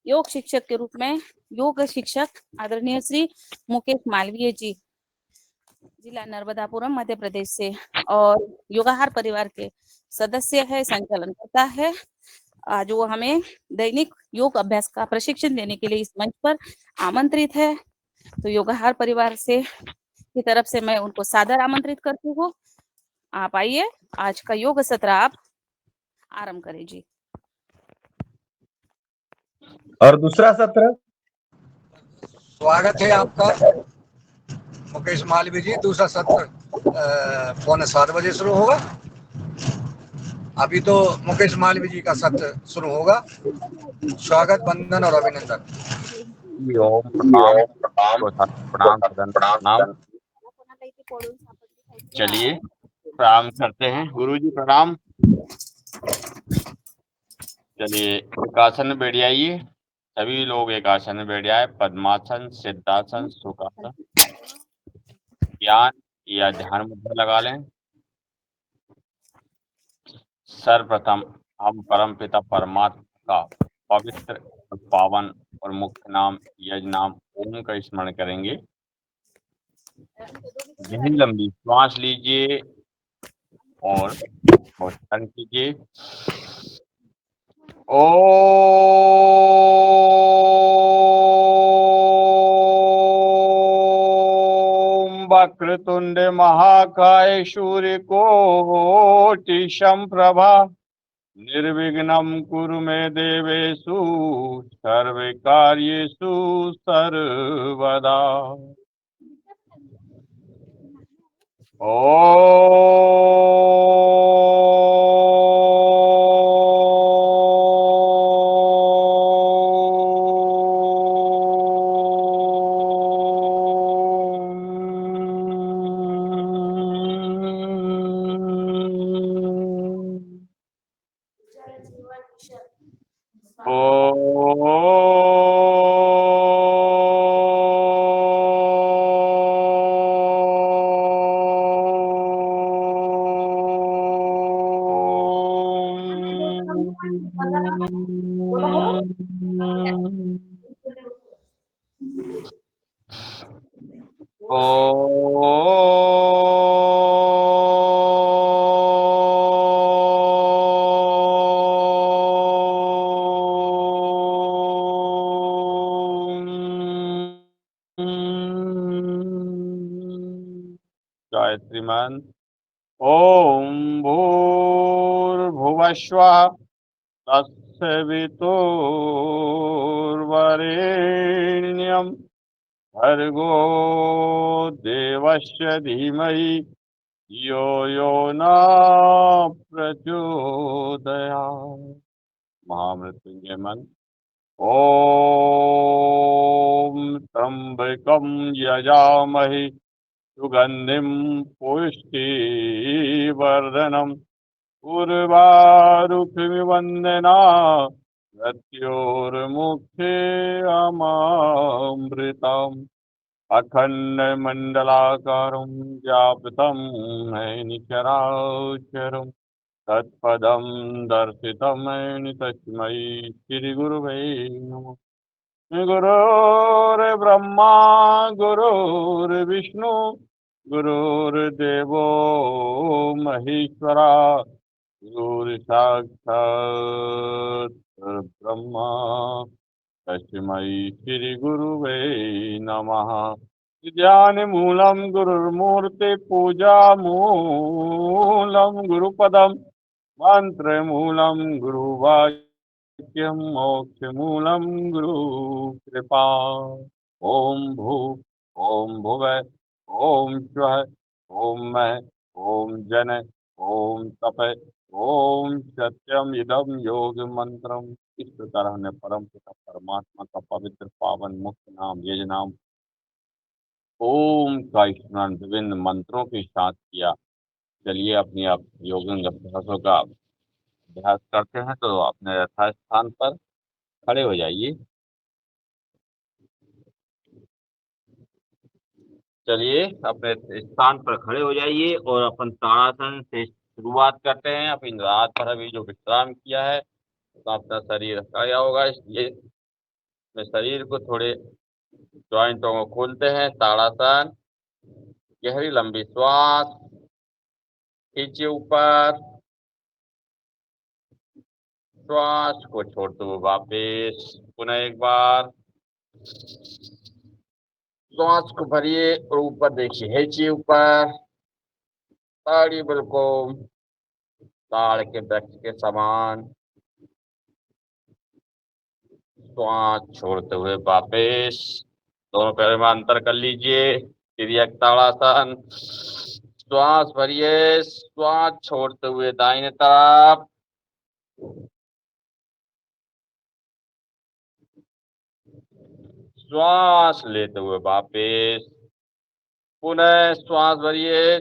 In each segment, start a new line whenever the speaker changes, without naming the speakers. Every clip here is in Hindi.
योग शिक्षक के रूप में योग शिक्षक आदरणीय श्री मुकेश मालवीय जी, जिला नर्मदापुरम, मध्य प्रदेश से, और योगाहार परिवार के सदस्य है, संचालन करता है। आज वो हमें दैनिक योग अभ्यास का प्रशिक्षण देने के लिए इस मंच पर आमंत्रित है। तो योगाहार परिवार से की तरफ से मैं उनको सादर आमंत्रित करती हूँ। आप आइए, आज का योग सत्र आप आरंभ करें जी।
और दूसरा सत्र
स्वागत है आपका मुकेश मालवीय जी। दूसरा सत्र 6:45 बजे शुरू होगा। अभी तो मुकेश मालवीय जी का सत्र शुरू होगा। स्वागत, वंदन और अभिनंदन।
ओम प्रणाम प्रणाम। चलिए प्रणाम करते हैं गुरु जी, प्रणाम। चलिए एक आसन में बैठ जाइए, सभी लोग एक आसन में बैठ जाए। पद्मासन, सिद्धासन, सुखासन, ज्ञान या ध्यान मुद्रा लगा लें। सर्वप्रथम हम परमपिता परमात्मा का पवित्र, पावन और मुख्य नाम यज्ञ नाम ओम का स्मरण करेंगे। गहरी लंबी श्वास लीजिए और उच्चारण कीजिए। ओम वक्रतुंड महाकाय सूर्यकोटि समप्रभा निर्विघ्नं कुरु मे देवेषु सर्वकार्येषु सर्वदा। गायत्रीमान। ओम भूर्भुवस्वः तत्सवितुर्वरेण्यं भर्गो देवस्य धीमहि यो यो न प्रचोदयात्। महामृत्युंजय मंत्र। ओम त्र्यंबकं यजामहे सुगंधिं पुष्टिवर्धनम् उर्वारुकमिव वन्दना मृत्योर्मुखे अमामृतम्। अखण्डमण्डलाकारं व्याप्तं येन चराचरं तत्पदं दर्शितं येन तस्मै श्रीगुरुवे नमः। गुरुर्ब्रह्मा गुरुर्विष्णु गुरुर्देवो महेश्वरा गुरुर्साक्षात् ब्रह्मा तस्मै श्रीगुरुवे नमः। ध्यानमूलं गुरुर्मूर्ति पूजामूलं गुरुपदं मंत्रमूलं गुरुवाक्यं मोक्षमूलं गुरुकृपा। ओम भू ओम भुवः ओम स्वः ओम मः ओम जन ओम तप ओम सत्यम इदम योग मंत्रम। इस प्रकार हमने परम पिता परमात्मा का पवित्र पावन मुख्य नाम यज्ञ नाम ओम का स्मरण विभिन्न मंत्रों के साथ किया। चलिए अपनी आप योग अभ्यासों का अभ्यास करते हैं, तो अपने यथास्थान पर खड़े हो जाइए। चलिए अपने स्थान पर खड़े हो जाइए और अपन ताड़ासन से शुरुआत करते हैं। अपनी रात भर अभी जो विश्राम किया है तो अपना शरीर रखा गया होगा, इसलिए अपने शरीर को थोड़े जॉइंटों को खोलते हैं, ताड़ासन। गहरी लंबी श्वास खींचिए ऊपर, श्वास को छोड़ते हुए वापस पुनः एक बार श्वास को भरिए और ऊपर देखिए, खींचिए ऊपर, ताड़ी बिल्कुल ताड़ के वृक्ष के समान। श्वास छोड़ते हुए वापस दोनों पैरों में अंतर कर लीजिए, तिर्यक ताड़ासन। श्वास भरिए, श्वास छोड़ते हुए दाहिने तरफ, श्वास लेते हुए वापस पुनः श्वास भरिए,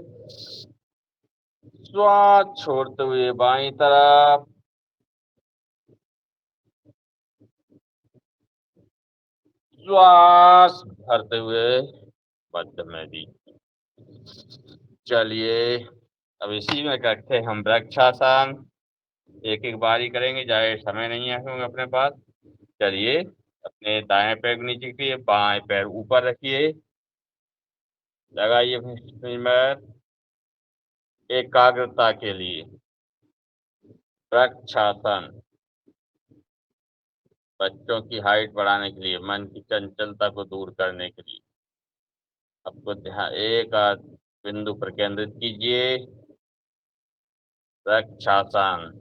श्वास छोड़ते हुए बाईं तरफ, श्वास भरते हुए मध्य में दी। चलिए अब इसी में करते हम वृक्षासन। एक एक बारी करेंगे, ज्यादा समय नहीं है होंगे अपने पास। चलिए अपने दाएं पैर को नीचे रखिए, बाएं पैर ऊपर रखिए, लगाइए में एकाग्रता के लिए वृक्षासन। बच्चों की हाइट बढ़ाने के लिए, मन की चंचलता को दूर करने के लिए। आपको ध्यान एक बिंदु पर केंद्रित कीजिए, वृक्षासन।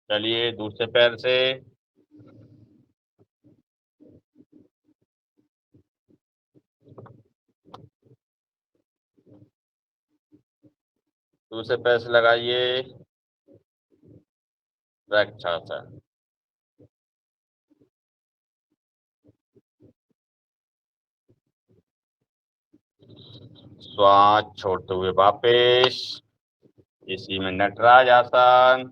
चलिए दूसरे पैर से लगाइए वृक्षासन। श्वास छोड़ते हुए वापस इसी में नटराज आसन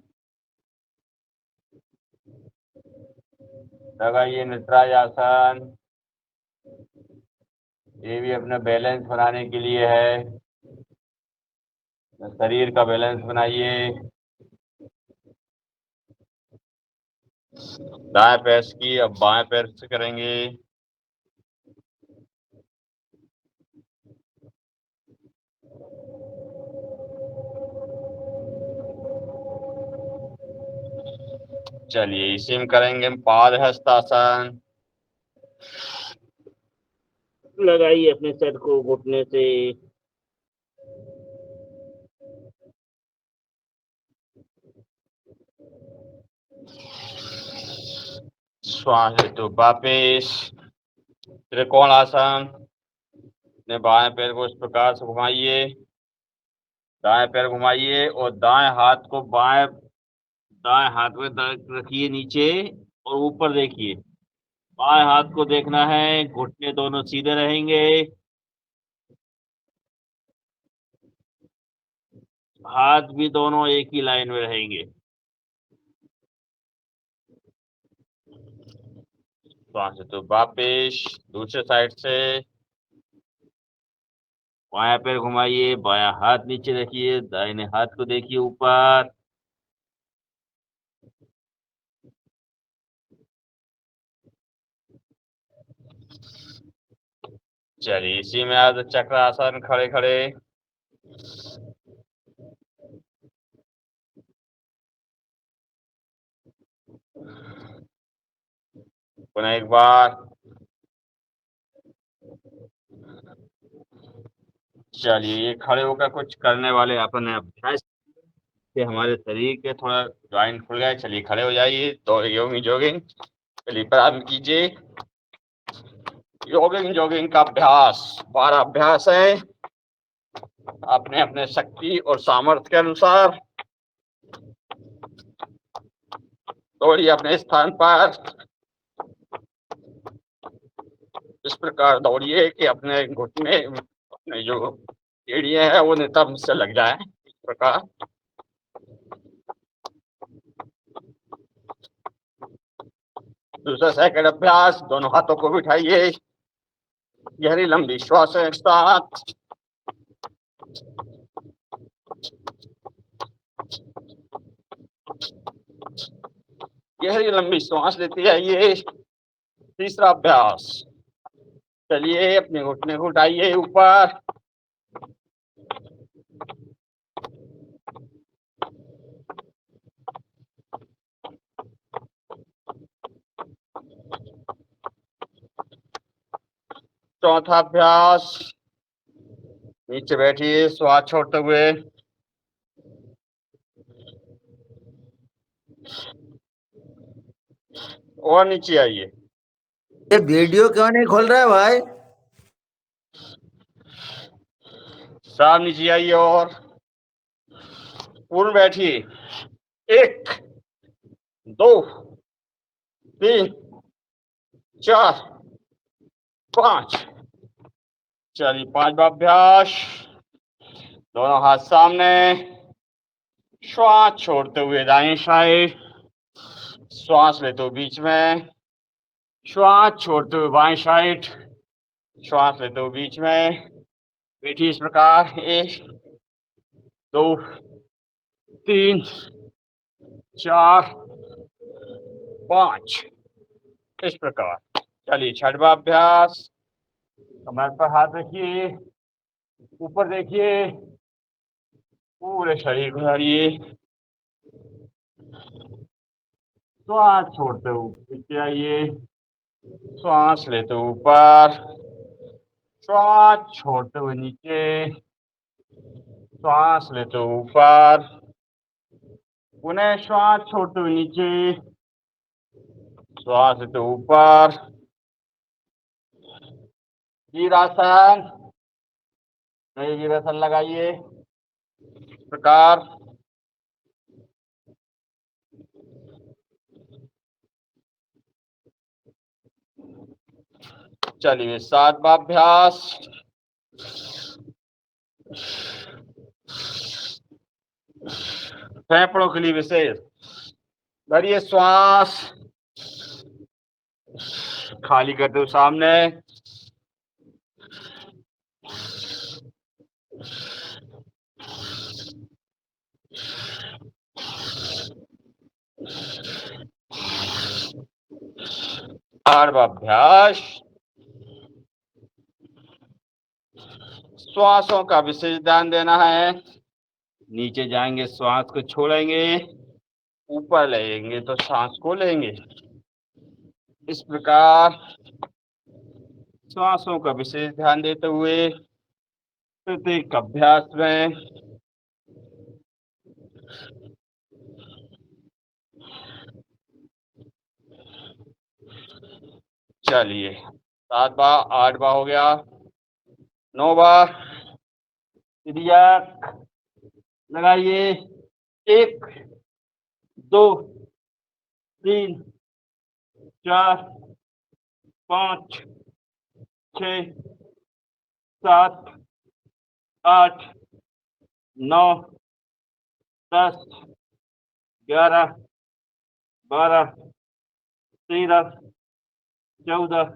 लगाइए, नटराज आसन। ये भी अपना बैलेंस बनाने के लिए है, शरीर का बैलेंस बनाइए। दाएं पैर की अब बाएं पैर से करेंगे। चलिए इसी में करेंगे पाद हस्तासन। लगाइए अपने सर को घुटने से, श्वास तो वापिस त्रिकोण आसन। अपने बाएं पैर को इस प्रकार से घुमाइए, दाएं पैर घुमाइए और दाएं हाथ में रखिए नीचे और ऊपर देखिए। बाएं हाथ को देखना है, घुटने दोनों सीधे रहेंगे, हाथ भी दोनों एक ही लाइन में रहेंगे। तो वापिस दूसरे साइड से बायां पैर घुमाइए, बायां हाथ नीचे रखिए, दाहिने हाथ को देखिए ऊपर। चलिए इसी में आज चक्र आसन, खड़े खड़े। पुनः एक बार। चलिए ये खड़े होकर कुछ करने वाले अपन अभ्यास से हमारे शरीर के थोड़ा जॉइंट खुल गए। चलिए खड़े हो जाइए, तो जॉगिंग चलिए प्रारंभ कीजिए। जॉगिंग का अभ्यास 12 अभ्यास है, अपने अपने शक्ति और सामर्थ्य के अनुसार दौड़िए अपने स्थान पर। इस प्रकार दौड़िए कि अपने घुटने, अपने जो एड़ियां है वो नितंब से लग जाए। इस प्रकार दूसरा सेकंड अभ्यास, दोनों हाथों को बिठाइए, गहरी लंबी श्वास एक साथ। गहरी लंबी श्वास लेते आइए, तीसरा अभ्यास। चलिए अपने घुटने को उठाइए ऊपर। चौथा अभ्यास, नीचे बैठिए श्वास छोड़ते हुए। और नीचे आइए।
ये वीडियो क्यों नहीं खोल रहा है भाई?
साहब नीचे आइए और पूर्ण बैठिए। 1 2 3 4 5। चलिए पांचवा अभ्यास। दोनों हाथ सामने, श्वास छोड़ते हुए दाएं साइड, श्वास लेते हुए बीच में, श्वास छोड़ते हुए बाएं साइड, श्वास लेते हुए बीच में। बैठिए इस प्रकार। 1 2 3 4 5 इस प्रकार। चलिए छठवां अभ्यास। कमर पर हाथ रखिए, ऊपर देखिए, पूरे शरीर को घुमाइए, श्वास छोड़ते हुए नीचे आइए, श्वास लेते हुए ऊपर, श्वास छोड़ते हुए नीचे, श्वास लेते हुए ऊपर, पुनः श्वास छोड़ते हुए नीचे, श्वास लेते हुए ऊपर। वीरासन, नई वीरासन लगाइए इस प्रकार। चलिए सातवां अभ्यास। फेफड़ों के लिए विशेष। भरिए श्वास, खाली करते हुए सामने, आठवां अभ्यास। श्वासों का विशेष ध्यान देना है। नीचे जाएंगे श्वास को छोड़ेंगे, ऊपर लेंगे तो सांस को लेंगे। इस प्रकार श्वासों का विशेष ध्यान देते हुए प्रत्येक अभ्यास में चलिए 7 बार 8 बार हो गया। 9 बार तिर्यक लगाइए। 1 2 3 4 5 6 7 8 9 10 11 12 13 14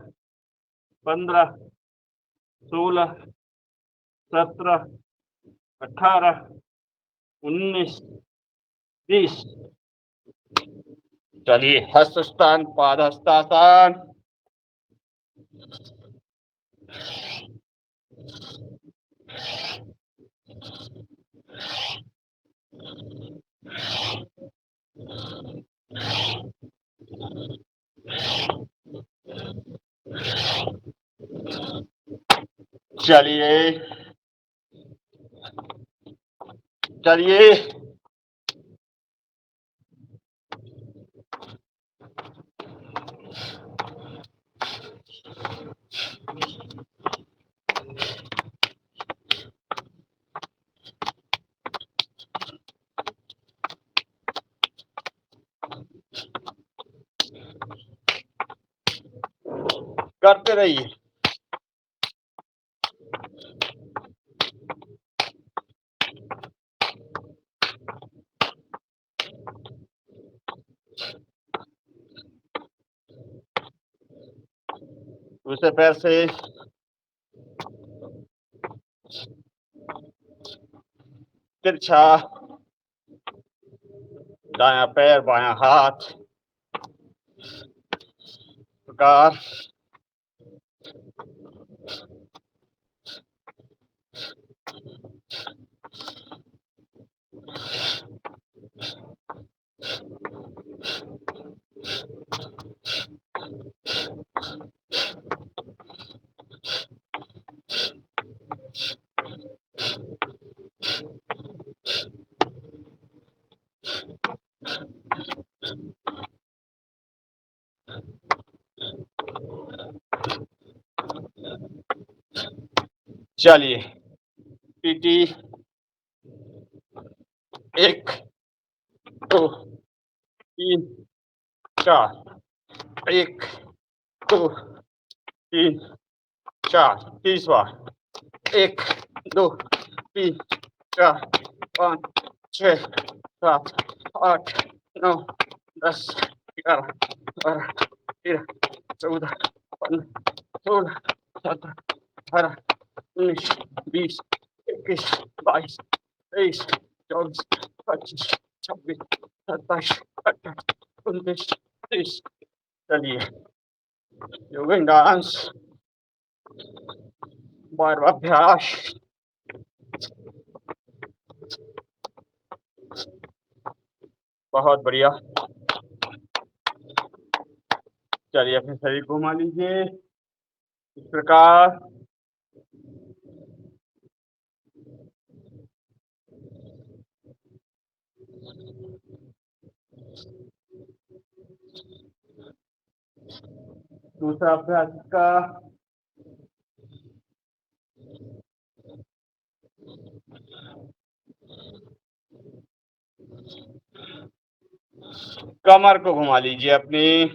15 16 17 18 19 20। चलिए हस्तस्थान पाद हस्तासन। चलिए चलिए करते रहिए। दूसरे पैर से तिरछा, दायां पैर बायां हाथ प्रकार चलिए पीटी 1 2 3 4 1 2 3 4 30 बार 1 2 3 4 5 6 7 8 9 10 11 12 13 14 15 16 17 18 19 20 21 22 23 24 25 26 27 28 29 30। चलिए योगा डांस बार अभ्यास बहुत बढ़िया। चलिए अपने शरीर को घुमा लीजिए इस प्रकार। दूसरा अभ्यास का कमर को घुमा लीजिए अपनी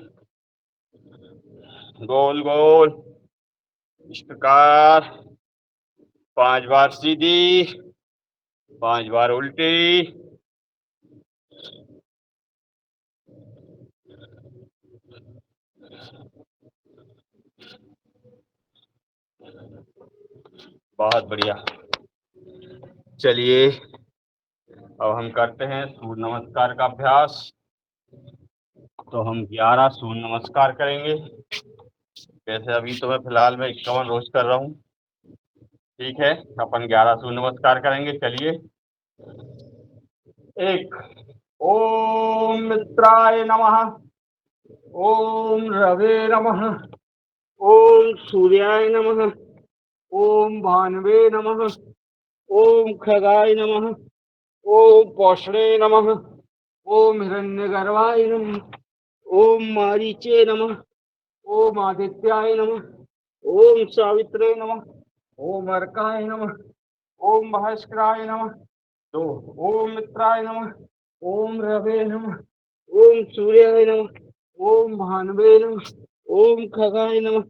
गोल गोल इस प्रकार 5 बार सीधी 5 बार उल्टी। बहुत बढ़िया। चलिए अब हम करते हैं सूर्य नमस्कार का अभ्यास। तो हम 11 सूर्य नमस्कार करेंगे। वैसे अभी तो मैं फिलहाल 51 रोज कर रहा हूँ। ठीक है, अपन 11 सूर्य नमस्कार करेंगे। चलिए 1 ओम मित्राय नमः, ओम रवे नमः, ओम सूर्याय नमः, ओम भानवे नमः, ओम खगाय नमः, ओम पौषणे नमः, ओम हिरण्यगर्भाय नमः, ओम मारीचे नमः, ओम आदित्याय नमः, ओम सावित्रे नमः, ओम अर्काय नमः, ओम भास्कराय नमः। 2 ओम मित्राय नमः, ओम रवे नमः, ओम सूर्याय नमः, ओम भानवे नमः, ओम खगाय नमः,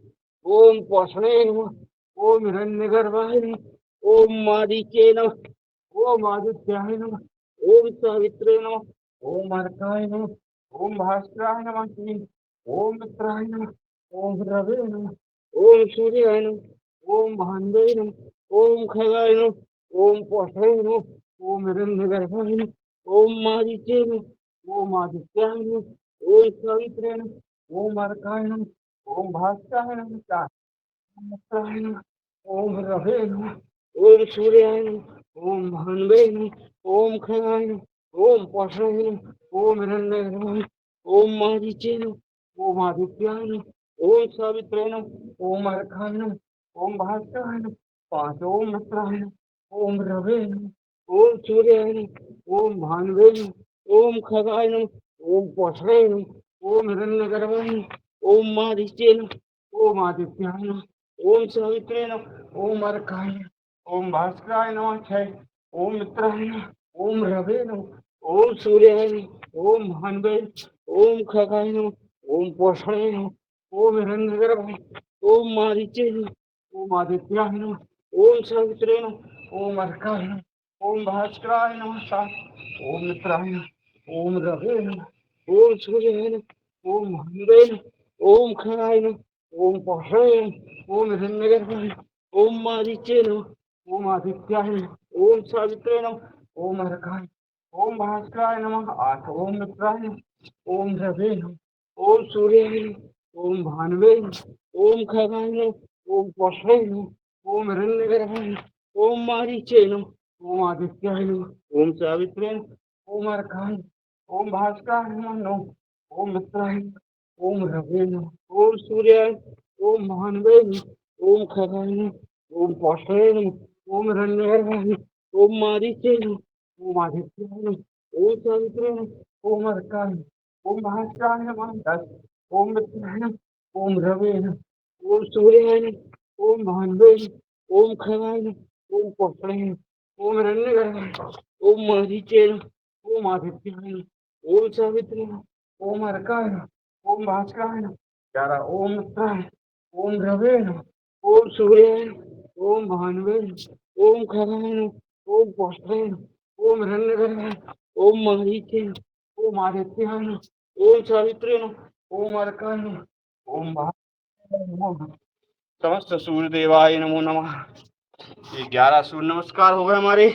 ओम पौषणे नमः, ओम हिरण्यगर्भाय नमः, ओम मारीचे नमः, ओम आदित्याय नमः, ओम सावित्रे नमः, ओम अर्काय नमः, ओम भास्कराय नमः। 3 ओम मित्राय नमः, ओम रवे नमः, ओम सूर्याय नमः, ओम भानवे नमः, ओम खगाय नमः, ओम पौषणे नमः, ओम हिरण्यगर्भाय नमः, ओम मारीचे नमः, ओम आदित्याय नमः, ओम सावित्रे नमः, ओम अर्काय नमः, ओम भास्कराय नमः। 4 ओम मित्राय नमः, ओम रवे नमः, ओम सूर्याय नमः, ओम भानवे नमः, ओम खगाय नमः, ओम पौषणे नमः, ओम हिरण्यगर्भाय नमः, ओम मारीचे नमः, ओम आदित्याय नमः, ओम सावित्रे नमः, ओम अर्काय नमः, ओम भास्कराय नमः। 5 ओम मित्राय नमः, ओम रवे नमः, ओम सूर्याय नमः, ओम भानवे नमः, ओम खगाय नमः, ओम पौषणे नमः, ओम हिरण्यगर्भाय नमः, ओम मारीचे नमः, ओम आदित्याय नमः, ओम सावित्रे नमः, ओम अर्काय नमः, ओम भास्कराय नमः। 6 ओम मित्राय नमः, ओम रवे नमः, ओम सूर्याय नमः, ओम भानवे, ओम खगाय नमः, ओम पौषणे नमः, ओम हिरण्यगर्भाय, ओम मारीचे नमः, ओम आदित्याय नमः, ओम सावित्रे नमः, ओम अर्काय नमः, ओम भास्कराय नमः। 7 ओम मित्राय नमः, ओम रवे नमः, ओम सूर्याय नमः, ओम भानवे नमः, ओम खगाय नमः, ओम पौषणे नमः, ओम हिरण्यगर्भाय, ओम मारीचे नमः, ओम आदित्याय नमः, ओम सावित्रे नमः, ओम अर्काय, ओम भास्कराय नमः। 8 ओम मित्राय नमः, ओम रवे नमः, ओम सूर्याय नमः, ओम भानवे ओम खगाय ओम पशवे ओम हिरण्यगर्भाय ओम मारीचे नमः ओम आदित्याय नमः ओम सावित्रे नमः ओम अर्काय ओम भास्कराय नमः ओम मित्राय ओम रवे नमः ओम सूर्याय ओम भानवे ओम खगाय ओम पशवे ओम हिरण्यगर्भाय ओम मारीचे नमः ओम आदित्याय नमः ओम सावित्रे नमः ओम अर्काय ओम भास्कराय नमः ओम मित्राय नमः ओम रवे नमः ओम सूर्याय नमः ओम भानवे ओम खगाय ओम पशवे ओम हिरण्यगर्भाय ओम मारीचे ओम आदित्याय ओम सावित्री ओम अर्काय ओम भास्कराय 11 ओम मित्राय ओम रवे ओम सूर्याय ओम भानवे ओम खगाय ओम पशवे ओम हिरण्यगर्भाय ओम मारीचे ओम आदित्याय ओम सावित्री ओम अर्काय ओम समस्त सूर्य देवाय नमो नमः। ये 11 सूर्य नमस्कार हो गए हमारे।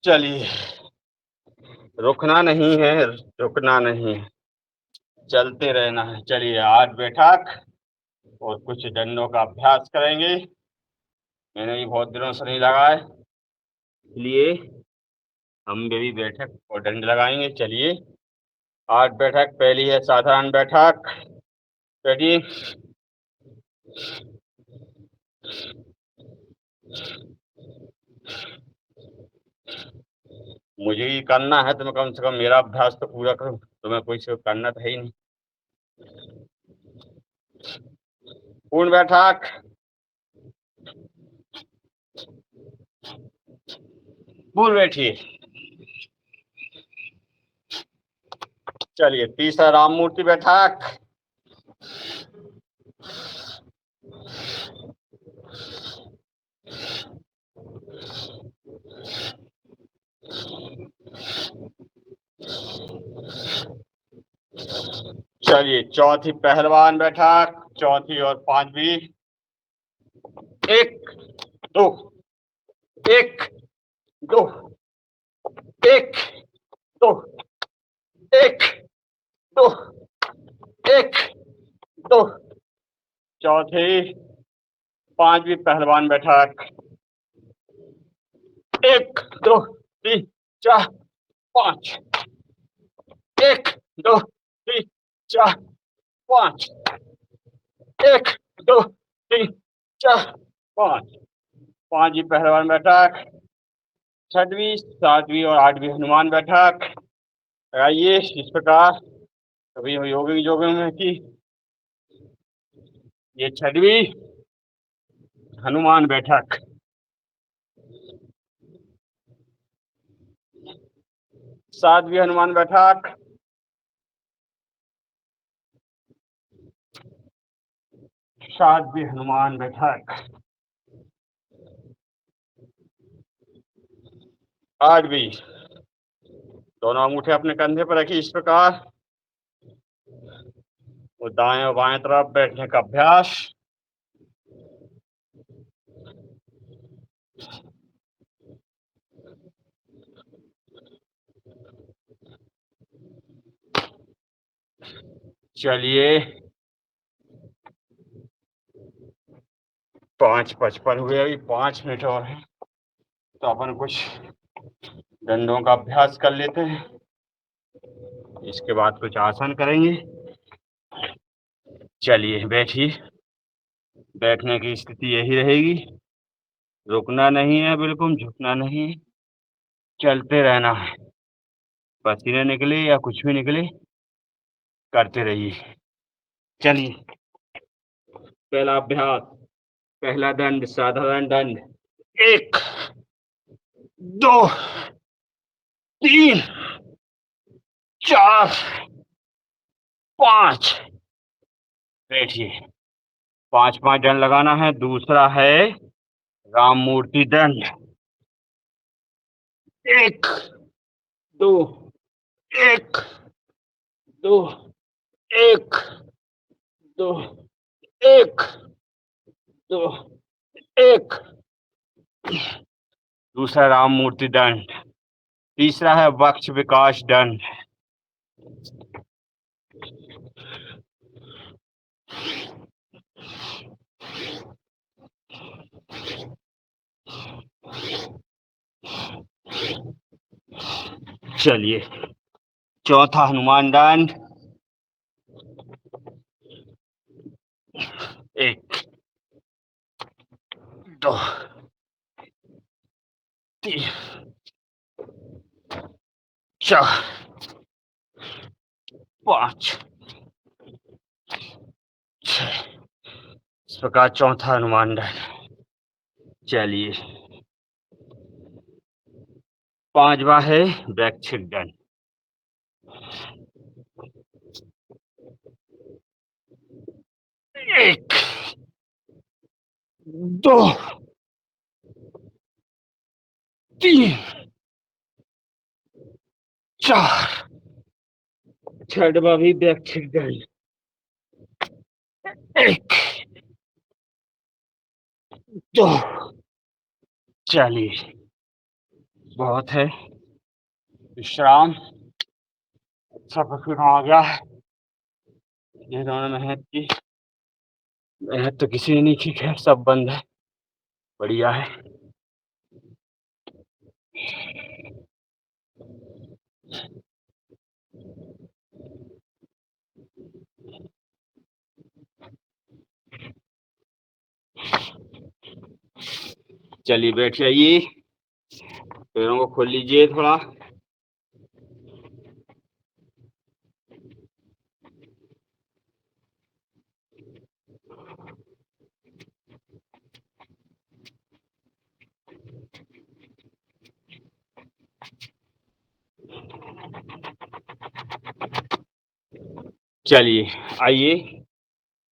चलिए, रुकना नहीं है, रुकना नहीं है, चलते रहना है। चलिए 8 बैठक और कुछ दंडों का अभ्यास करेंगे। मैंने भी बहुत दिनों से नहीं लगाए, इसलिए हम भी बैठक और दंड लगाएंगे। चलिए 8 बैठक। पहली है साधारण बैठक। रेडी? मुझे ही करना है तो मैं कम से कम मेरा अभ्यास तो पूरा करूं, तो मैं कोई से करना तो है ही नहीं। पूर्ण बैठक। पूर्ण बैठिए। चलिए तीसरा राम मूर्ति बैठक। चलिए चौथी पहलवान बैठक, चौथी और पांचवी। 1 2 1 2 1 2 1 2 1 2। चौथी पांचवी पहलवान बैठक। 1 2 3 4 5। 1 2 3 4 5। 1 2 3 4 5। पांचवी पहलवान बैठक। छठवीं, सातवीं और आठवीं हनुमान बैठक। आइए इस प्रकार कभी योगिंग जोगिंग में की। ये छठवीं हनुमान बैठक। सातवीं हनुमान बैठक। सातवीं हनुमान बैठक। आठवीं। दोनों अंगूठे अपने कंधे पर रखिए इस प्रकार, और दाएं और बाएं तरफ बैठने का अभ्यास। चलिए 5:55 हुए, अभी 5 मिनट और है, तो अपन कुछ दंडों का अभ्यास कर लेते हैं। इसके बाद कुछ आसन करेंगे। चलिए बैठिए। बैठने की स्थिति यही रहेगी, रुकना नहीं है, बिल्कुल झुकना नहीं है, चलते रहना है। पसीने निकले या कुछ भी निकले, करते रहिए। चलिए पहला अभ्यास, पहला दंड साधारण दंड। 1 2 3 4 5। बैठिए। 5 दंड लगाना है। दूसरा है राम मूर्ति दंड। 1 2 1 2 1 2 1 2 1। दूसरा राम मूर्ति दंड। तीसरा है वक्ष विकास दंड। चलिए, चौथा हनुमान दंड। 1 2 3 4 5 6। इस प्रकार चौथा हनुमान दंड। चलिए, 5वां है वैक्षिक दंड। 1 2 3 4। 6वां भी वैक्षिक दंड। 1 2। चलिए, बहुत है, विश्राम। अच्छा पसीना आ गया है। ये दोनों मेहनत तो किसी ने नहीं की, खैर सब बंद है, बढ़िया है। चलिए, बैठ जाइए, पैरों को खोल लीजिए थोड़ा। चलिए, आइए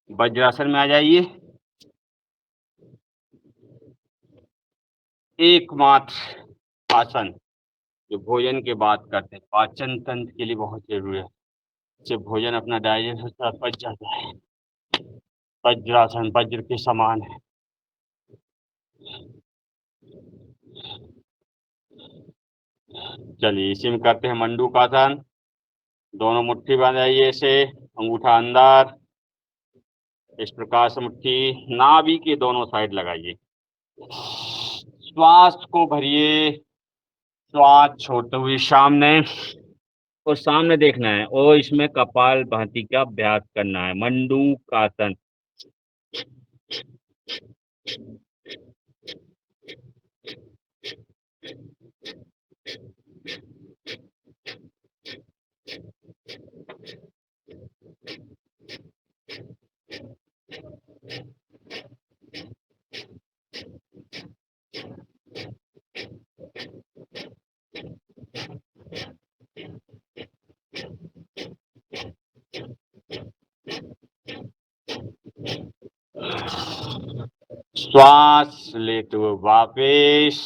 वज्रासन में आ जाइए। एकमात्र आसन जो भोजन के बाद करते हैं, पाचन तंत्र के लिए बहुत जरूरी है। जब भोजन अपना डाइजेस्ट होता है, पच जाता है। वज्रासन वज्र के समान है। चलिए, इसी में करते हैं मंडूकासन। दोनों मुट्ठी बांधाइए, ऐसे अंगूठा अंदर, इस प्रकार से मुट्ठी नाभि के दोनों साइड लगाइए। श्वास को भरिए, श्वास छोड़ते हुए सामने, और सामने देखना है और इसमें कपाल भाती का अभ्यास करना है, मंडूकासन। श्वास लेते हुए वापिस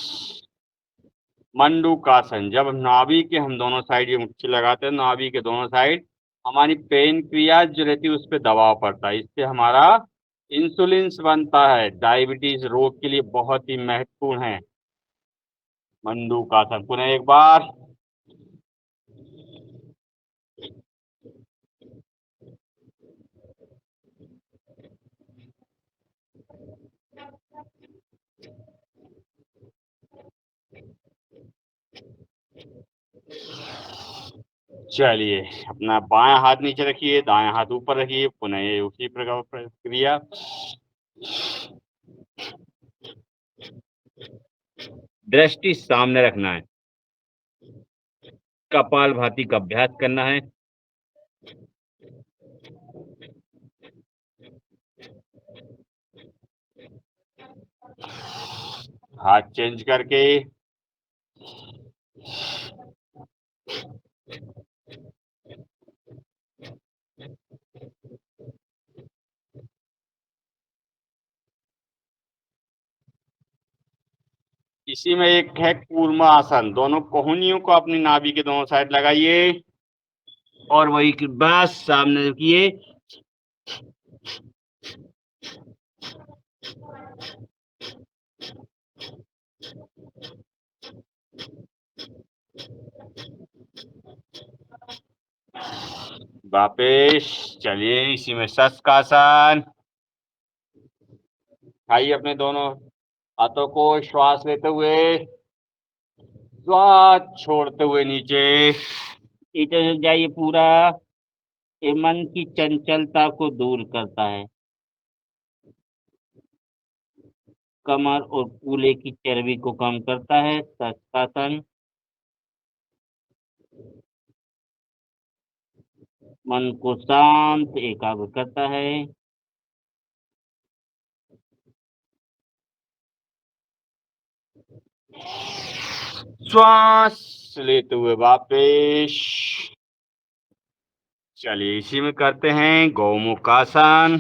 मंडूकासन। जब नाभि के हम दोनों साइड ये मुट्ठी लगाते हैं, नाभि के दोनों साइड, हमारी पेन क्रिया जो रहती है उस पर दबाव पड़ता है, इससे हमारा इंसुलिन बनता है। डायबिटीज रोग के लिए बहुत ही महत्वपूर्ण है मंडूकासन। पुनः एक बार। चलिए, अपना बायां हाथ नीचे रखिए, दायां हाथ ऊपर रखिए, पुनः ये उसी प्रकार प्रक्रिया। दृष्टि सामने रखना है, कपाल भाती का अभ्यास करना है। हाथ चेंज करके। इसी में एक है कूर्म आसन। दोनों कोहनियों को अपनी नाभि के दोनों साइड लगाइए और वही बस सामने रखिए। वापिस चलिए इसी में शस्कासन। उठाइए अपने दोनों हाथों को, श्वास लेते हुए, श्वास छोड़ते हुए नीचे नीचे से जाइए पूरा। ये मन की चंचलता को दूर करता है, कमर और कूल्हे की चर्बी को कम करता है। शस्कासन मन को शांत एकाग्र करता है। श्वास लेते हुए वापिस चलिए इसी में करते हैं गौमुखासन।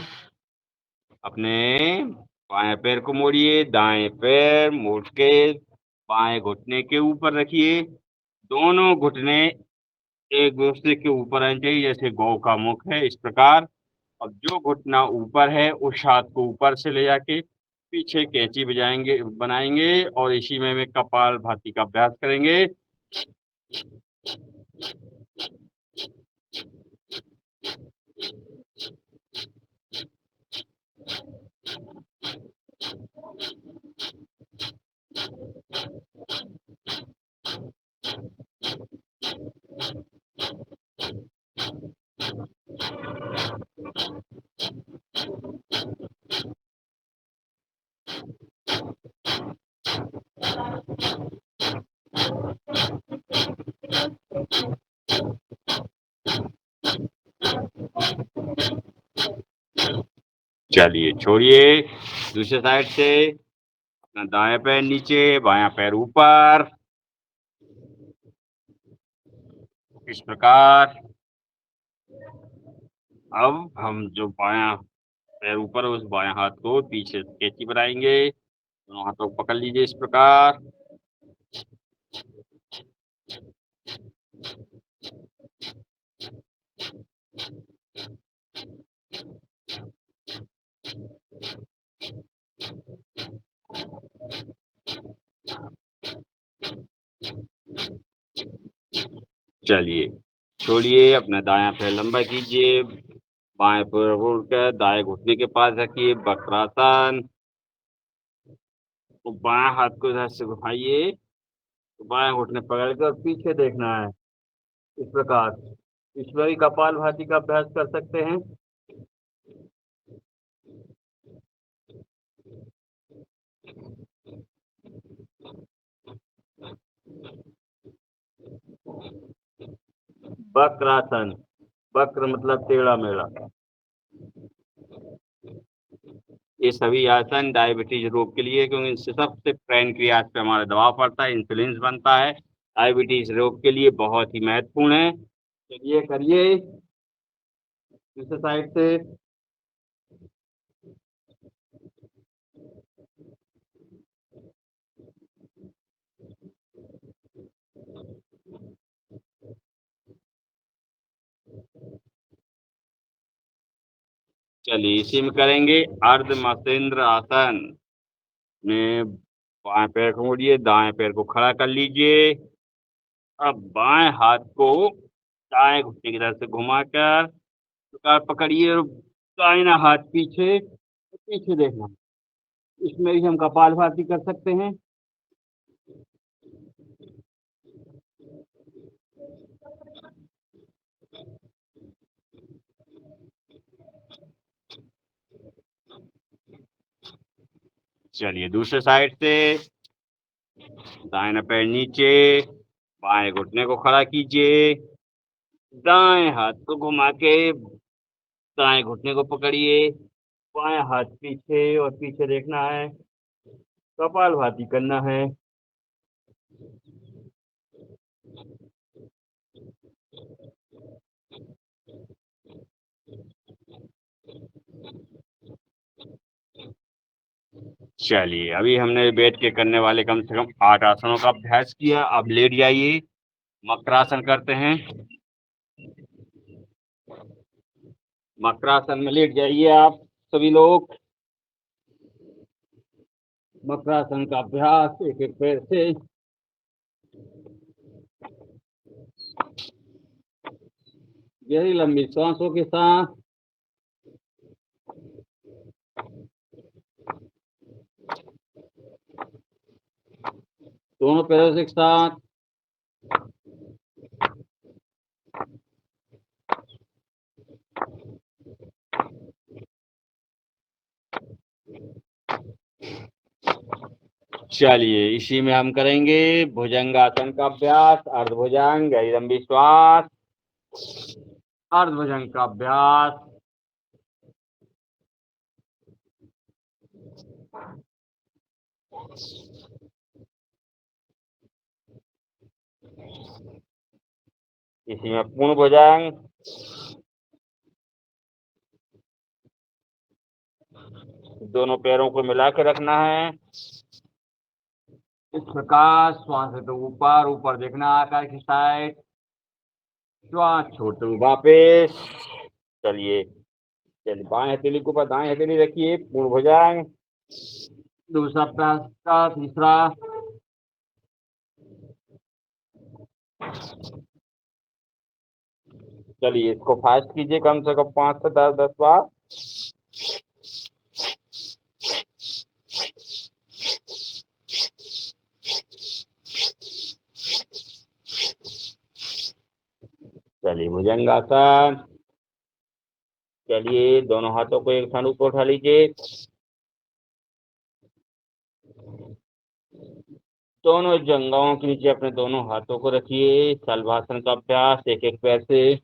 अपने बाएं पैर को मोड़िए, दाएं पैर मोड़ के बाएं घुटने के ऊपर रखिए। दोनों घुटने एक दूसरे के ऊपर आने चाहिए, जैसे गौ का मुख है इस प्रकार। अब जो घुटना ऊपर है उस हाथ को ऊपर से ले जाके पीछे कैंची बनाएंगे और इसी में कपाल भाती का अभ्यास करेंगे। चलिए छोड़िए, दूसरे साइड से अपना दायां पैर नीचे, बायां पैर ऊपर, इस प्रकार। अब हम जो बायां पैर ऊपर है उस बायां हाथ को पीछे कैंची बनाएंगे। दोनों हाथों को पकड़ लीजिए इस प्रकार। चलिए छोड़िए, अपना दायां पैर लंबा कीजिए, बाएं पैर उठकर दाएं घुटने के पास रखिए, वक्रासन। तो बाएं हाथ को इधर से उठाइए, तो बाएं घुटने पकड़ कर पीछे देखना है इस प्रकार। इसमें भी कपाल भाती का अभ्यास कर सकते हैं। वक्रासन, वक्र मतलब टेढ़ा मेढ़ा। ये सभी आसन डायबिटीज रोग के लिए, क्योंकि इनसे सबसे पैनक्रियास पे हमारा दबाव पड़ता है, इंसुलिन बनता है। डायबिटीज रोग के लिए बहुत ही महत्वपूर्ण है। चलिए करिए दूसरे साइड से। चलिए इसी में करेंगे अर्ध मसेंद्र आसन में। बाएं पैर को मोड़िए, दाएं पैर को खड़ा कर लीजिए। अब बाएं हाथ को दाएं घुटने की तरफ से घुमाकर प्रकार पकड़िए और दाहिना हाथ पीछे पीछे देखना। इसमें भी हम कपालभाति कर सकते हैं। चलिए दूसरे साइड से, दाहिना पैर नीचे, बाएं घुटने को खड़ा कीजिए, दाएं हाथ को घुमा के दाएं घुटने को पकड़िए, बाएं हाथ पीछे और पीछे देखना है, कपालभाति करना है। चलिए अभी हमने बैठ के करने वाले कम से कम 8 आसनों का अभ्यास किया। अब लेट जाइए, मकरासन करते हैं। मकरासन में लेट जाइए आप सभी लोग। मकरासन का अभ्यास एक एक पैर से। गहरी लंबी सांसों के साथ दोनों पैरों से एक साथ चलिए इसी में हम करेंगे भुजंगासन का अभ्यास। अर्धभुजंग, गहरी लंबी श्वास, अर्धभुजंग का अभ्यास। इसी में पूर्ण भुजंग, दोनों पैरों को मिला के रखना है इस प्रकार। श्वास है तो ऊपर ऊपर देखना, आकार की साइड, श्वास छोड़ते हुए वापस। चलिए चलिए, बाएं हथेली के ऊपर दाएं हथेली रखिए, पूर्ण भुजंग। दूसरा अभ्यास का तीसरा, चलिए इसको फास्ट कीजिए कम से कम 5 से 10 बार। चलिए भुजंगासन। चलिए दोनों हाथों को एक साथ ऊपर उठा लीजिए, दोनों जंघाओं के नीचे अपने दोनों हाथों को रखिए। शलभासन का अभ्यास, एक एक पैर से।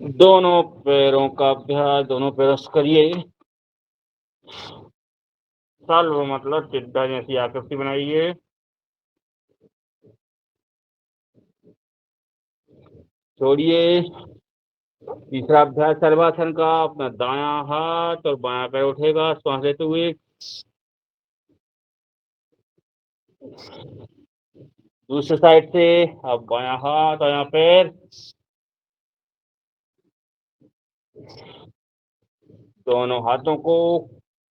दोनों पैरों का अभ्यास दोनों पैरों से करिए। सल्व मतलब चिट्टा जैसी आकृति बनाइए। छोड़िए। तीसरा अभ्यास सर्वासन का, अपना दायां हाथ और बायां पैर उठेगा श्वास लेते हुए। दूसरी साइड से अब बायां हाथ दायां पैर, दोनों हाथों को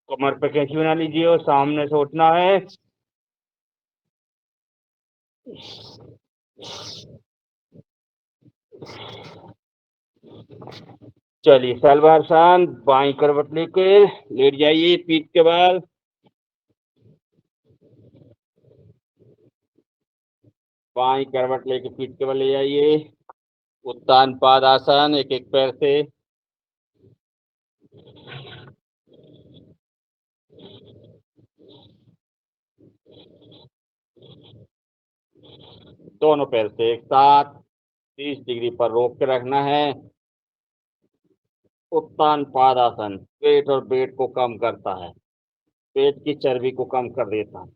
कमर पे कैंची बना लीजिए और सामने से उठना है। चलिए शलभासन, बाई करवट लेकर लेट जाइए पीठ के बल। बाई करवट लेके पीठ के बल ले जाइए। उत्तान पादासन, एक एक पैर से। दोनों पैर से एक साथ 30 डिग्री पर रोक के रखना है। उत्तान पादासन पेट और पेट को कम करता है, पेट की चर्बी को कम कर देता है।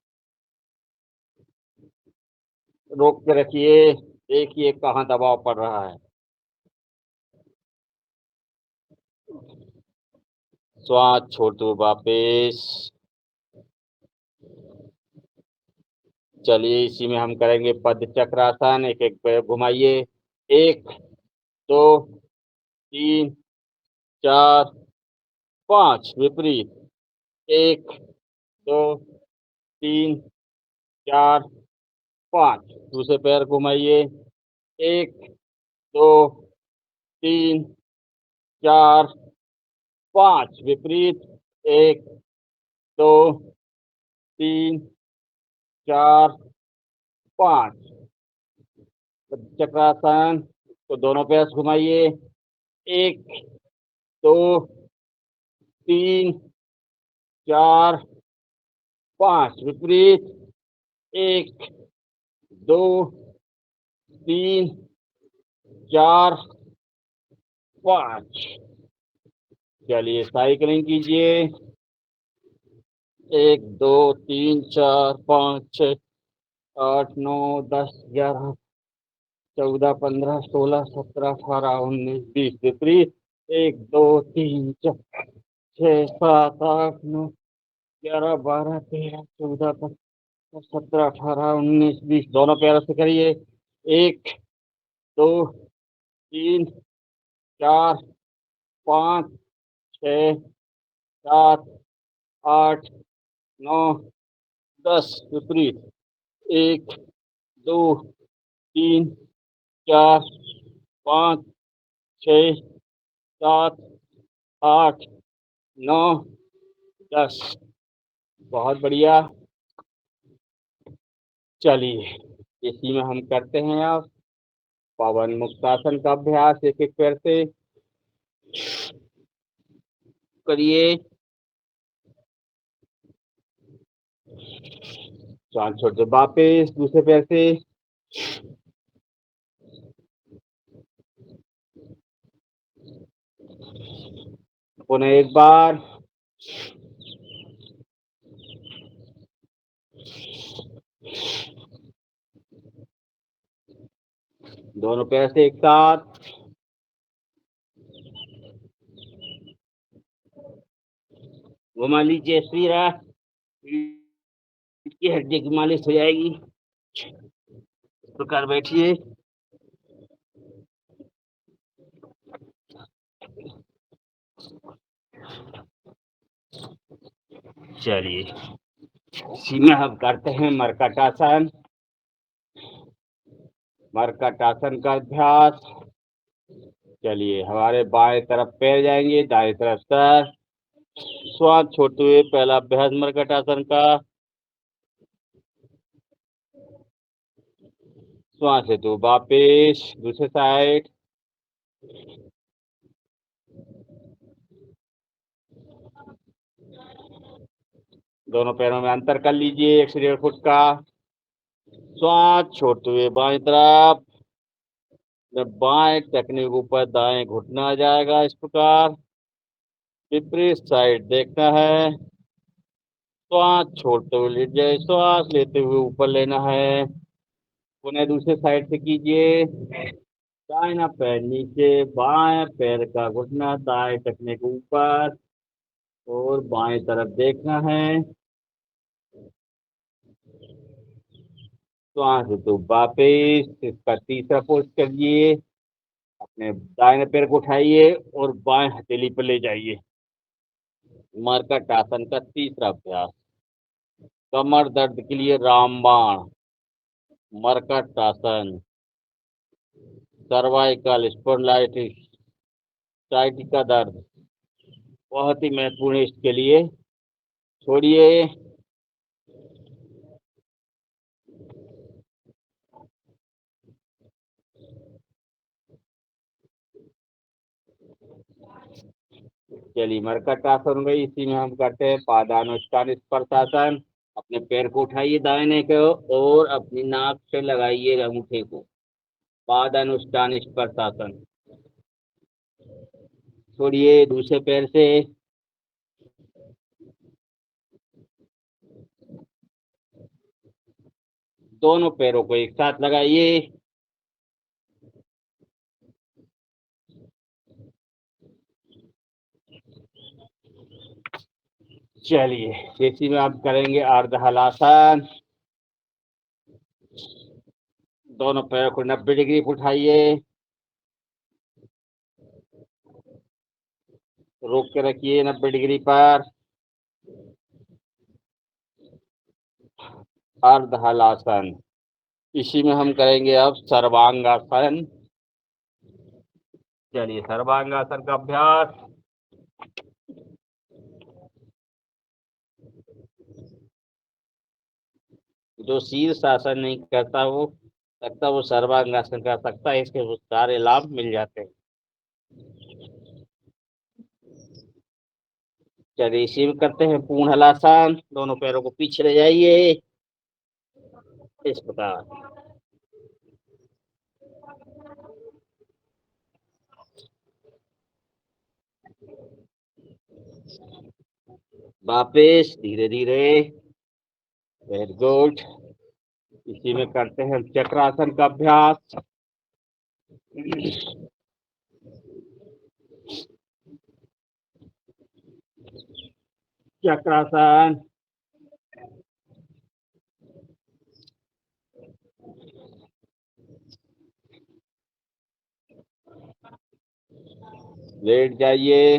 रोक के रखिए, देखिए कहाँ दबाव पड़ रहा है। श्वास छोड़ते हुए वापस। चलिए इसी में हम करेंगे पद्म चक्रासन, एक एक पैर घुमाइए। 1 2 3 4 5 विपरीत। 1 2 3 4 5। दूसरे पैर घुमाइए। 1 2 3 4 5 विपरीत। 1 2 3 4 5। चक्रासन को दोनों पैर घुमाइए। 1 2 3 4 5 विपरीत। 1 2 3 4 5। चलिए साइकिलिंग कीजिए। 1 2 3 4 5 6 8 9 10 11 14 15 16 17 18 19 20 विपरीत। 1 2 3 4 6 7 8 9 11 12 13 14 15 17 18 19 20। दोनों पैरों से करिए। 1 2 3 4 5 6 7 8 9 10 विपरीत 1 2 3 4 5 6 7 8 9 10। बहुत बढ़िया। चलिए इसी में हम करते हैं अब पवन मुक्तासन का अभ्यास। एक एक पैर से करिए। सांस छोड़ते वापस दूसरे पैर से। पुनः एक बार। दोनों पैर से एक साथ। घुमा लीजिए सीरा, की हड्डी की मालिश हो जाएगी। इस प्रकार बैठिए। चलिए इसी में हम करते हैं मरकटासन। मरकटासन का अभ्यास। चलिए हमारे बाएं तरफ पैर जाएंगे, दाएं तरफ सर। श्वास छोड़ते हुए पहला अभ्यास मरकटासन का। श्वास है तो वापिस दूसरे साइड। दोनों पैरों में अंतर कर लीजिए 1 से 1.5 फुट का। श्वास छोड़ते हुए बाएं तरफ। जब बाएं टखने के ऊपर दाएं घुटना आ जाएगा इस प्रकार। विपरीत साइड देखना है। श्वास छोड़ते हुए लेट जाए, श्वास लेते हुए ऊपर लेना है। पुनः दूसरे साइड से कीजिए। दाहिना पैर नीचे, बाएं पैर का घुटना दाएं टखने के ऊपर और बाएं तरफ देखना है। श्वास तो वापिस इसका तीसरा पोज करिए। अपने दाहिने पैर को उठाइए और बाएं हथेली पर ले जाइए। मरकटासन का तीसरा अभ्यास। कमर दर्द के लिए रामबाण। मरकटासन। सर्वाइकल स्पॉन्डिलाइटिस का दर्द बहुत ही महत्वपूर्ण है इसके लिए। छोड़िए। चलिए मरकटासन गई। इसी में हम करते हैं पादानुष्ठान स्पर्शासन। अपने पैर को उठाइए दाहिने को और अपनी नाक से लगाइए अंगूठे को। पादानुष्ठान स्पर्शासन। छोड़िए दूसरे पैर से। दोनों पैरों को एक साथ लगाइए। चलिए इसी में आप करेंगे अर्धहलासन। दोनों पैरों को 90 डिग्री पर उठाइए। रोक के रखिए 90 डिग्री पर। अर्धहलासन। इसी में हम करेंगे अब सर्वांगासन। चलिए सर्वांगासन का अभ्यास। जो शीर्षासन नहीं करता वो सर्वांगासन कर सकता है। इसके सारे लाभ मिल जाते हैं। चलिए इसी में करते हैं पूर्ण हलासन। दोनों पैरों को पीछे ले जाइए इस प्रकार। वापिस धीरे धीरे। Very good. इसी में करते हैं चक्रासन का अभ्यास। चक्रासन। लेट जाइए।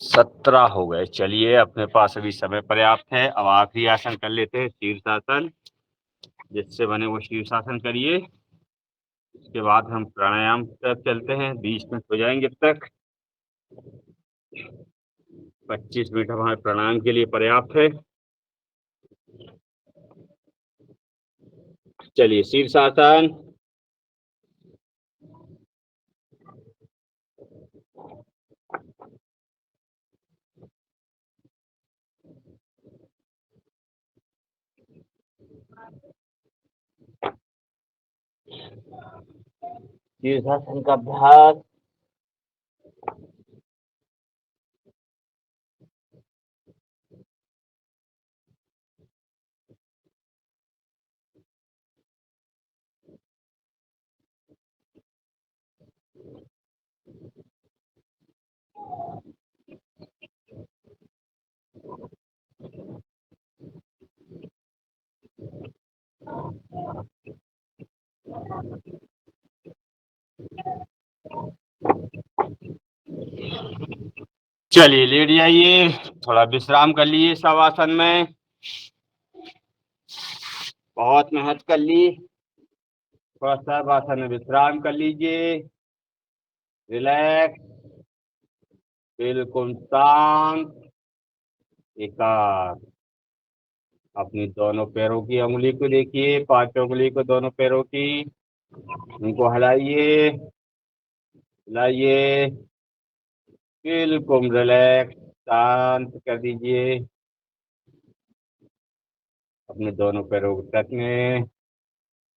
सत्रह हो गए। चलिए, अपने पास अभी समय पर्याप्त है। अब आखिरी आसन कर लेते हैं, शीर्षासन। जिससे बने वो शीर्षासन करिए। इसके बाद हम प्राणायाम की तरफ चलते हैं। 20 मिनट हो जाएंगे जब तक। 25 मिनट हमारे प्राणायाम के लिए पर्याप्त है। चलिए, शीर्षासन। शीर्षासन का अभ्यास। चलिए, लेट जाइए। थोड़ा विश्राम कर लीजिए सब आसन में। बहुत मेहनत कर ली। थोड़ा सब आसन में विश्राम कर लीजिए। रिलैक्स, बिल्कुल शांत, एकाग्र। अपनी दोनों पैरों की उंगली को देखिए, पांचों उंगली को दोनों पैरों की। उनको हिलाइए, हिलाइए। बिल्कुल रिलैक्स, शांत कर दीजिए। अपने दोनों पैरों को टकने,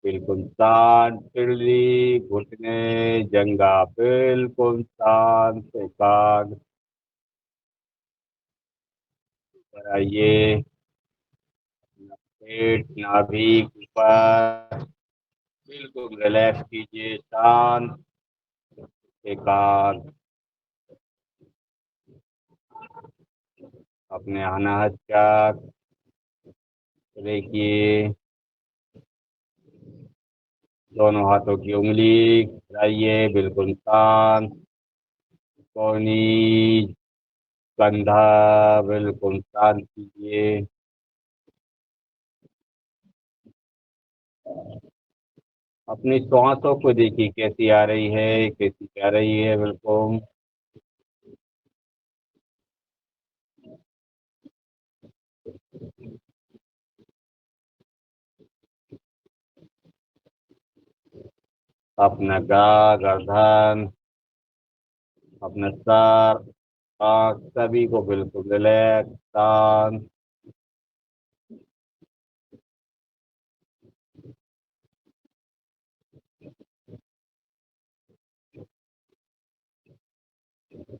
बिल्कुल शांत। पिंडली, घुटने, जंघा बिल्कुल शांत, एकाग्र। बढ़ाइए। पेट, नाभि ऊपर बिल्कुल रिलैक्स कीजिए, शांत, एकाग्र। अपने अनाहत चक्र देखिए। दोनों हाथों की उंगली हिलाइए, बिल्कुल शांत। कोहनी, कंधा बिल्कुल शांत कीजिए। अपनी श्वासों को देखिए, कैसी आ रही है, कैसी जा रही है। बिल्कुल अपना गर्दन, अपना सर, आँख सभी को बिल्कुल रिलैक्स, शांत।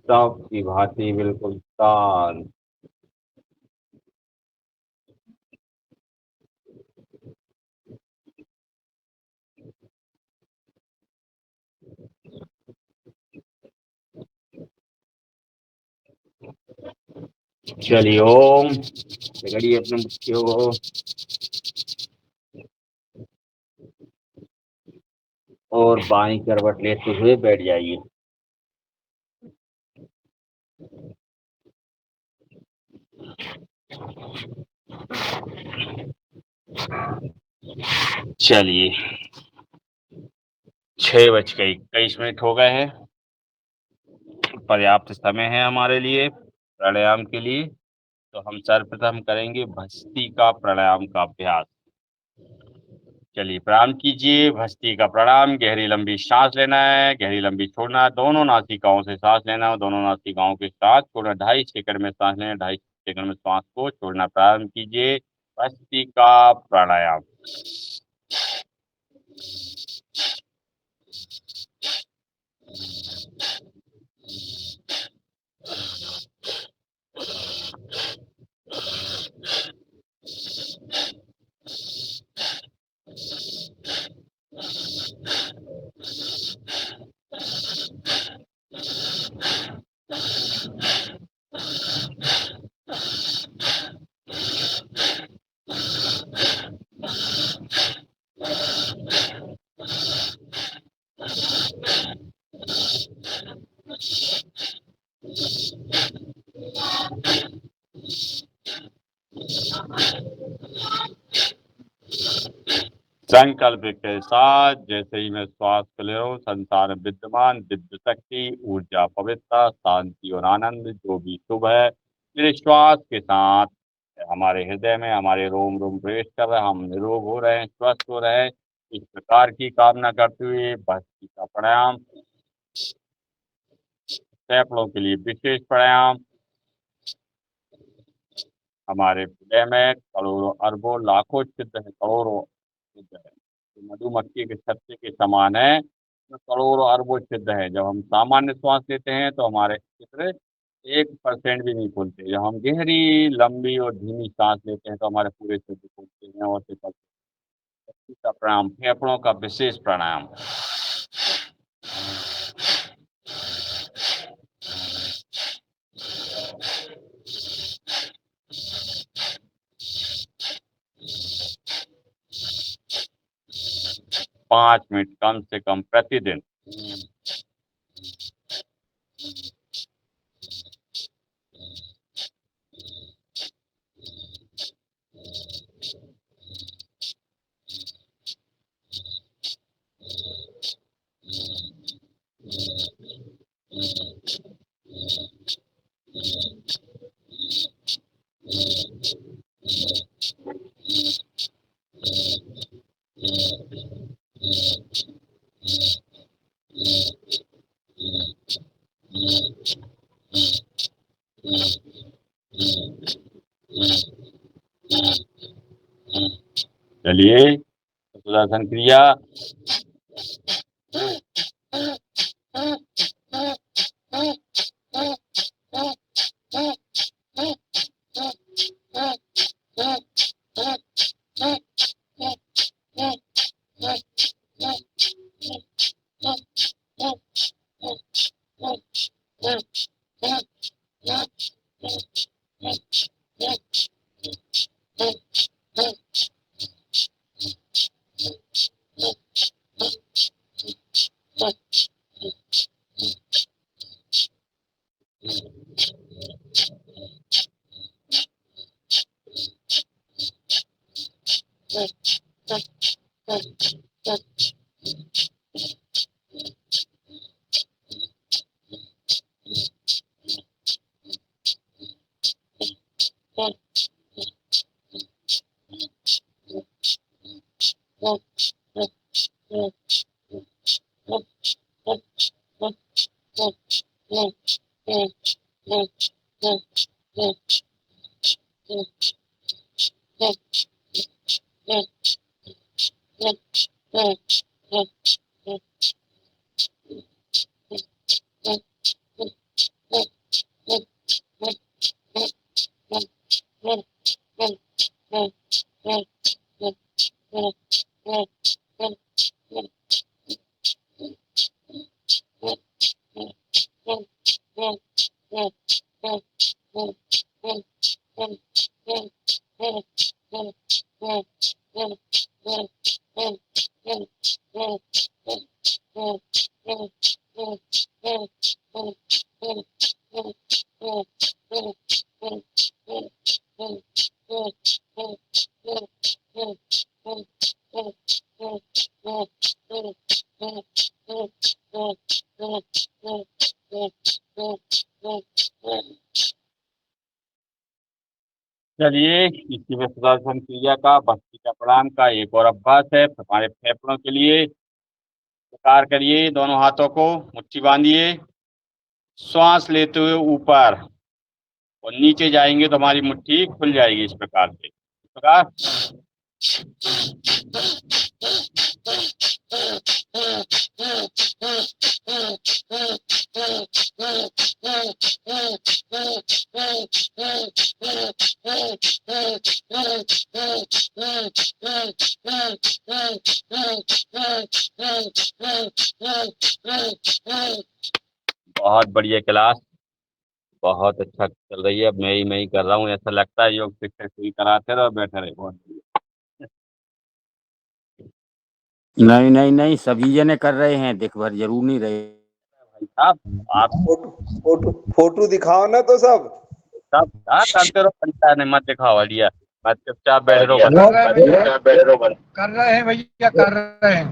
सबकी भांति बिल्कुल शांत। चलिए, ओम। पकड़िए अपने मुट्ठियों को और बाईं करवट लेते हुए बैठ जाइए। चलिए, 6:21 हो गए हैं। पर्याप्त समय है हमारे लिए प्राणायाम के लिए। तो हम सर्वप्रथम करेंगे भस्त्रिका प्राणायाम का अभ्यास। चलिए, प्राणायाम कीजिए। भस्त्रिका प्राणायाम। गहरी लंबी सांस लेना है, गहरी लंबी छोड़ना है। दोनों नासिकाओं से सांस लेना है, दोनों नासिकाओं के साथ छोड़ना। 2.5 सेकंड में सांस लेना, 2.5 सेकंड में सांस को छोड़ना। प्रारंभ कीजिए भस्त्रिका प्राणायाम। संकल्प के साथ जैसे ही मैं श्वास को ले रहा हूँ, संसार में विद्यमान दिव्य शक्ति, ऊर्जा, पवित्रता, शांति और आनंद जो भी शुभ है मेरे श्वास के साथ हमारे हृदय में, हमारे रोम रोम प्रवेश कर रहा है। हम निरोग हो रहे हैं, स्वस्थ हो रहे हैं, इस प्रकार की कामना करते हुए भक्ति का प्राणायाम, फेफड़ों के लिए विशेष प्राणायाम। हमारे हृदय में करोड़ों अरबों लाखों छिद्र है, करोड़ों छिद्र है, तो मधुमक्खी के छत्ते के समान है, तो करोड़ों अरबों छिद्र है। जब हम सामान्य श्वास लेते हैं तो हमारे छिद्र 1% भी नहीं खुलते। जब हम गहरी, लंबी और धीमी सांस लेते हैं तो हमारे पूरे छिद्र खुलते हैं और का प्राणायाम, फेफड़ों का विशेष प्राणायाम। पाँच मिनट कम से कम प्रतिदिन। चलिए सुदर्शन क्रिया। चलिए इसी में सुदर्शन क्रिया का, भक्ति का प्राणायाम का एक और अभ्यास है हमारे फेफड़ों के लिए। प्रकार करिए, दोनों हाथों को मुट्ठी बांधिए, श्वास लेते हुए ऊपर और नीचे जाएंगे तो हमारी मुट्ठी खुल जाएगी। इस प्रकार से, इस प्रकार बहुत बढ़िया क्लास, बहुत अच्छा चल रही है। अब मैं ही कर रहा हूँ, ऐसा लगता है योग शिक्षक से ही कराते रहो, बैठे रहे। बहुत
नहीं नहीं नहीं, सभी जने कर रहे हैं, देख भर जरूर नहीं रहे।
भाई साहब आप
फोटो दिखाओ ना तो सब।
करते रहो, पंचायत ने मत दिखावा दिया। बस चुपचाप बैठ रहो,
कर रहे हैं भैया,
चुपचाप बैठ रहो, बंद
कर रहे हैं भैया, कर रहे हैं।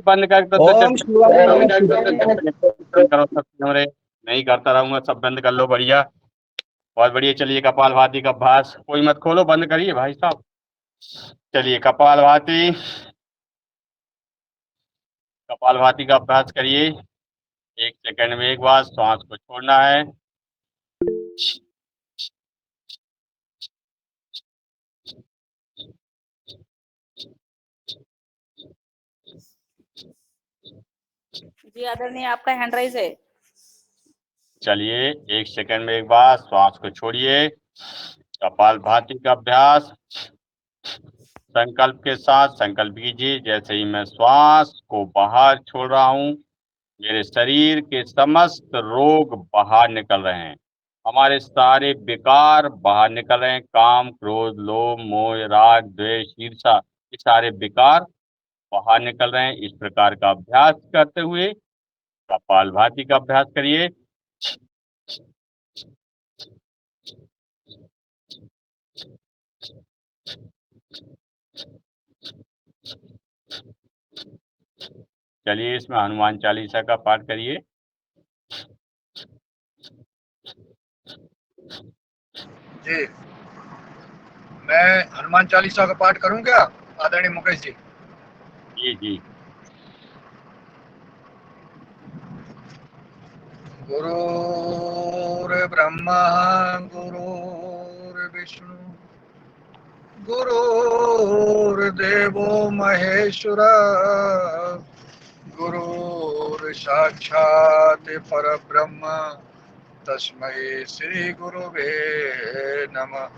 बंद कर दो,
ओम शिवाय नमः शिवाय।
करो सब कैमरे, नहीं करता रहूंगा, सब बंद कर लो। बढ़िया, बहुत बढ़िया। चलिए कपालभाति का अभ्यास, कोई मत खोलो, बंद करिए भाई साहब। चलिए कपालभाति, कपालभाति का अभ्यास करिए। 1 सेकंड में एक बार श्वास को छोड़ना है।
जी आदरणीय, आपका हैंड राइज है।
चलिए 1 सेकंड में एक बार श्वास को छोड़िए। कपालभाति का अभ्यास संकल्प के साथ संकल्प कीजिए, जैसे ही मैं श्वास को बाहर छोड़ रहा हूँ, मेरे शरीर के समस्त रोग बाहर निकल रहे हैं, हमारे सारे विकार बाहर निकल रहे हैं। काम, क्रोध, लोभ, मोह, राग, द्वेष, ईर्ष्या, ये सारे विकार बाहर निकल रहे हैं। इस प्रकार का अभ्यास करते हुए कपालभाति का अभ्यास करिए। चलिए इसमें हनुमान चालीसा का पाठ करिए।
जी, मैं हनुमान चालीसा का पाठ करूं क्या आदरणीय मुकेश जी?
जी जी।
गुरुर्ब्रह्मा गुरुर्विष्णु गुरुर्देवो महेश्वरा गुरुर्साक्षात् परब्रह्म तस्मै श्री गुरुवे नमः।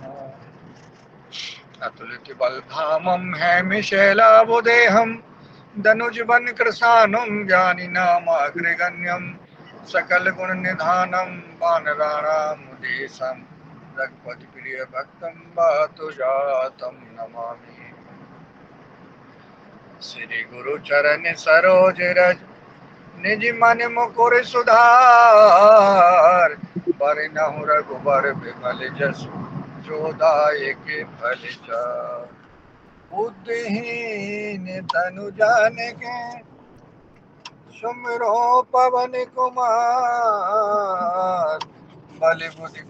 अतुलित बलधामं हैमिशैलाबुदेहं धनुजवन कृशानं ज्ञानिनामाग्रगण्यं सकल गुण निधानं वानराणामुदेशं रघुपति प्रिय भक्तं वातुजातं नमामि। श्री गुरु चरण सरोज रज निज मन मुकुर सुधार बरनहुँ रघुबर बिमल जसु जो दायक फल चार। बुद्धिहीन तनु जानिके सुमिरो पवन कुमार बल बुद्धि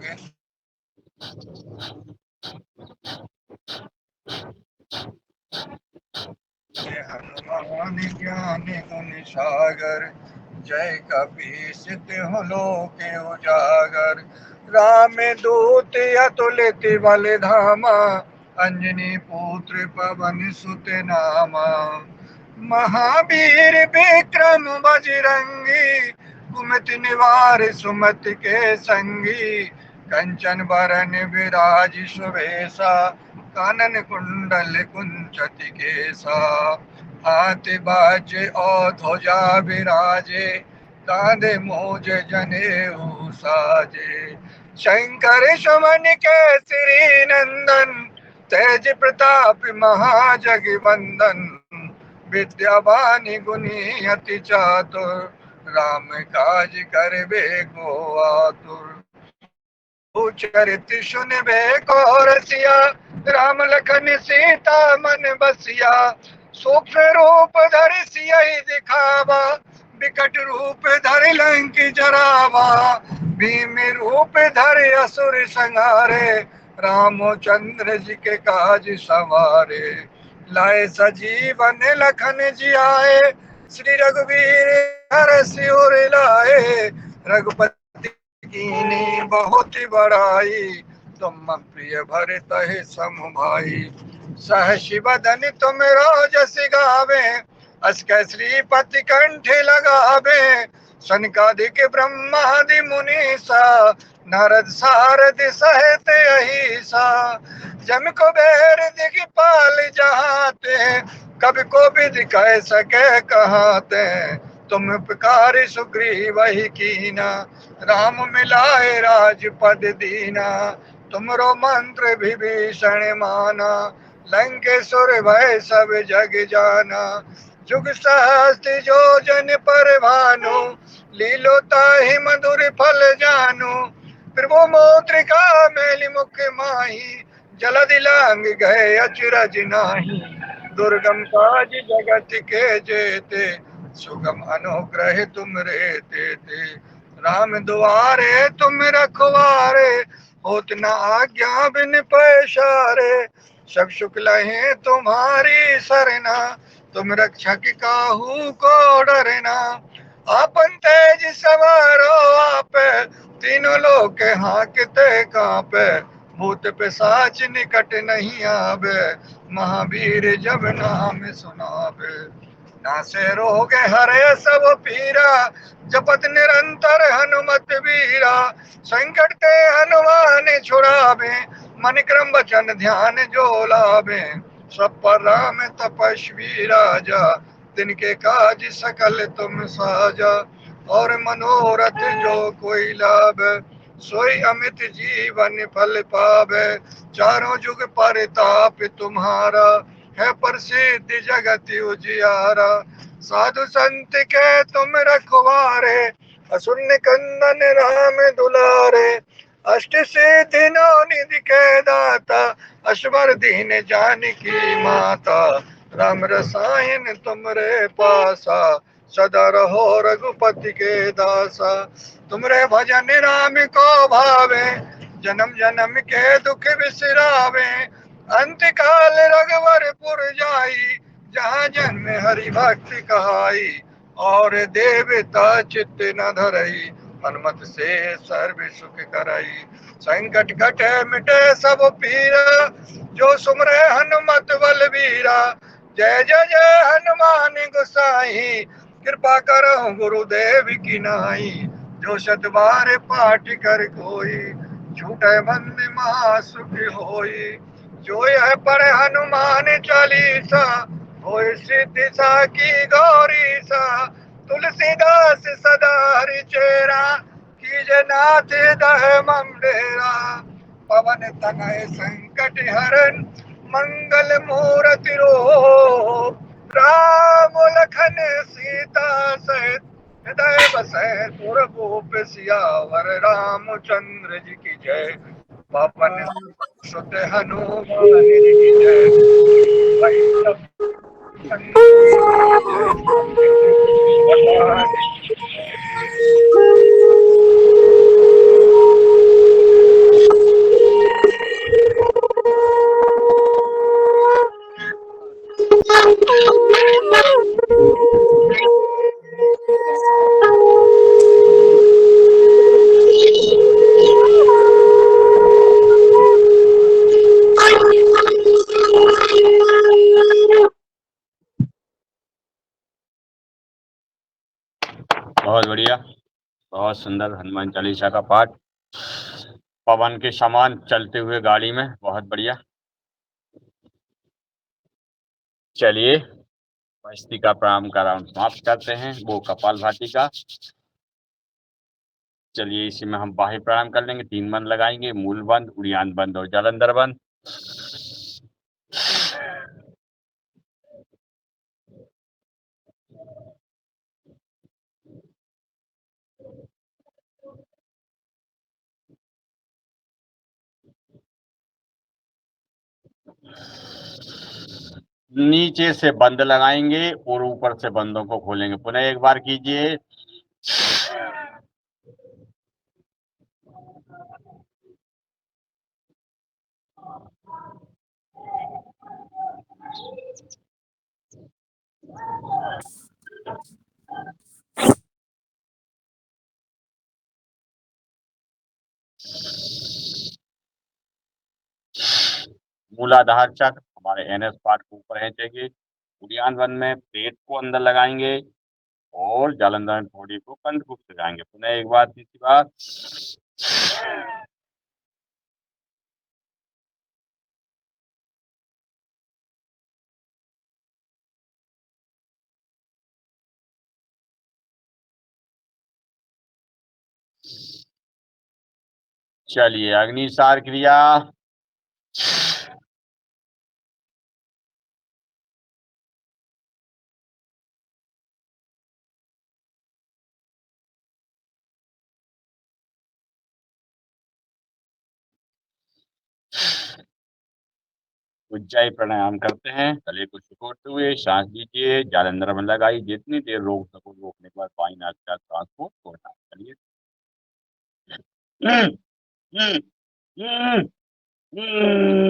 हनुमान ज्ञान गुण सागर जय कपीस तिहुँ लोक उजागर। राम दूत अतुलित बल धामा अंजनी पुत्र पवन सुत नामा। महावीर विक्रम बजरंगी कुमति निवार सुमति के संगी। कंचन बरन विराज सुबेसा कानन कुंडल कुंचति केसा। हाथी बाजे और ध्वजा विराजे कांधे मोज जनेऊ साजे। शंकर सुमन केसरी नंदन तेज प्रताप महाजगवंदन। विद्यावान गुणी अति चातुर राम काज करबे को आतुर। चरित सुनबे को रसिया राम लखन सीता मन बसिया। सूक्ष्म रूप धरि सियहि दिखावा विकट रूप धरि लंक जरावा। भीम रूप धरि असुर संहारे रामचंद्र जी के काज सवारे। लाए सजीवन लखन जियाए श्री रघुवीर हरषि उर लाए। रघुपति कीनी बहुत बड़ाई तुम प्रिय भरतहि सम भाई। सहस बदन तुम रोजस गावे अस श्रीपति कंठ लगावे। सनकादिक ब्रह्मादि मुनीसा नारद सारद सहित अहिसा। जम को बैर दिखपाल जहाते कवि को विद कह सके कहाते। तुम उपकार सुग्रीव वही कीना राम मिलाए राजपद दीना। तुमरो मंत्र विभीषण माना लंकेश्वर भय सब जग जाना। जुग सहस्त्र जो जन पर भानु लीलो ताहि मधुर फल जानू। प्रभु मोत्रिका मेलि मुख माही जलधि लांग गए अचरज नाही, दुर्गम काज जगत के जेते, सुगम अनुग्रह तुम रे देते। राम दुआरे तुम रखवारे, होत न आज्ञा बिन पैसारे। सब सुख लहे तुम्हारी सरना, तुम रक्षक काहू को डरना। आपन तेज सवारो आपे, तीनों लोग हांकते कांपे। भूत पिशाच निकट नहीं आवे, महावीर जब नाम सुनावे। नासे रोग हरे सब पीरा, जपत निरंतर हनुमत वीरा। संकट ते हनुमान छुड़ावे, मन क्रम वचन ध्यान जो लावे। सब पर राम तपस्वी राजा, तिनके काज सकल तुम साजा। और मनोरथ जो कोई लाभ, सोई अमित जीवन फल पावे। चारों जुग परताप तुम्हारा, है प्रसिद्ध जगत उजियारा। साधु संत के तुम रखवारे, असुर निकंदन राम दुलारे। अष्ट सिद्धि नौ निधि के दाता, अश्वर दीन जानकी माता। राम रसायन तुमरे पासा, सदा रहो रघुपति के दासा। तुमरे भजन राम को भावे, जन्म जन्म के दुख बिसरावे। अंत काल रघुवरपुर जाई, जहाँ जन्म हरि भक्ति कहाई। और देवता चित्त न धरई, हनुमत से सर्व सुख करई। संकट कटे मिटे सब पीरा, जो सुमरे हनुमत बलबीरा। जय जय जय हनुमान गोसाई, कृपा करो गुरुदेव की नाई। जो शत बार पाठ कर कोई, छूटे बंद महासुख होई। जो यह पर हनुमान चालीसा, होय सिद्धि साकी गौरीसा। तुलसीदास सदा हरिचेरा, कीजे नाथ दह मम डेरा। पवन तनय संकट हरन, मंगल मूर्ति रूप। राम लखन सीता सहित, हृदय बसै सुरभूप। सियावर रामचंद्र जी की जय, पवन सुत हनुमान की जय। भाई सब भगवान
बहुत बढ़िया, बहुत सुंदर हनुमान चालीसा का पाठ, पवन के समान चलते हुए गाड़ी में, बहुत बढ़िया। चलिए मस्ती का प्राणायाम का राउंड समाप्त करते हैं, वो कपालभाति का। चलिए इसी में हम बाह्य प्राणायाम कर लेंगे, 3 बंद लगाएंगे, मूल बंद, उड़ियान बंद और जालंधर बंद। नीचे से बंद लगाएंगे और ऊपर से बंदों को खोलेंगे। पुनः एक बार कीजिए। मूलाधार चक्र हमारे एनएस पार्ट को ऊपर खींचेंगे। उड़ियान बंद में पेट को अंदर लगाएंगे और जालंधर थोड़ी को कंठकुप से जाएंगे। पुनः एक बार, तीसरी बार। चलिए अग्निसार क्रिया। उज्जाई प्राणायाम करते हैं। तले को सिकोड़ते हुए सांस लीजिए, जालंधर में लगाई, जितनी देर रोक सको रोकने के बाद बाई नाक का सांस को छोड़ना। चलिए। हम्म, हम्म, हम्म, हम्म।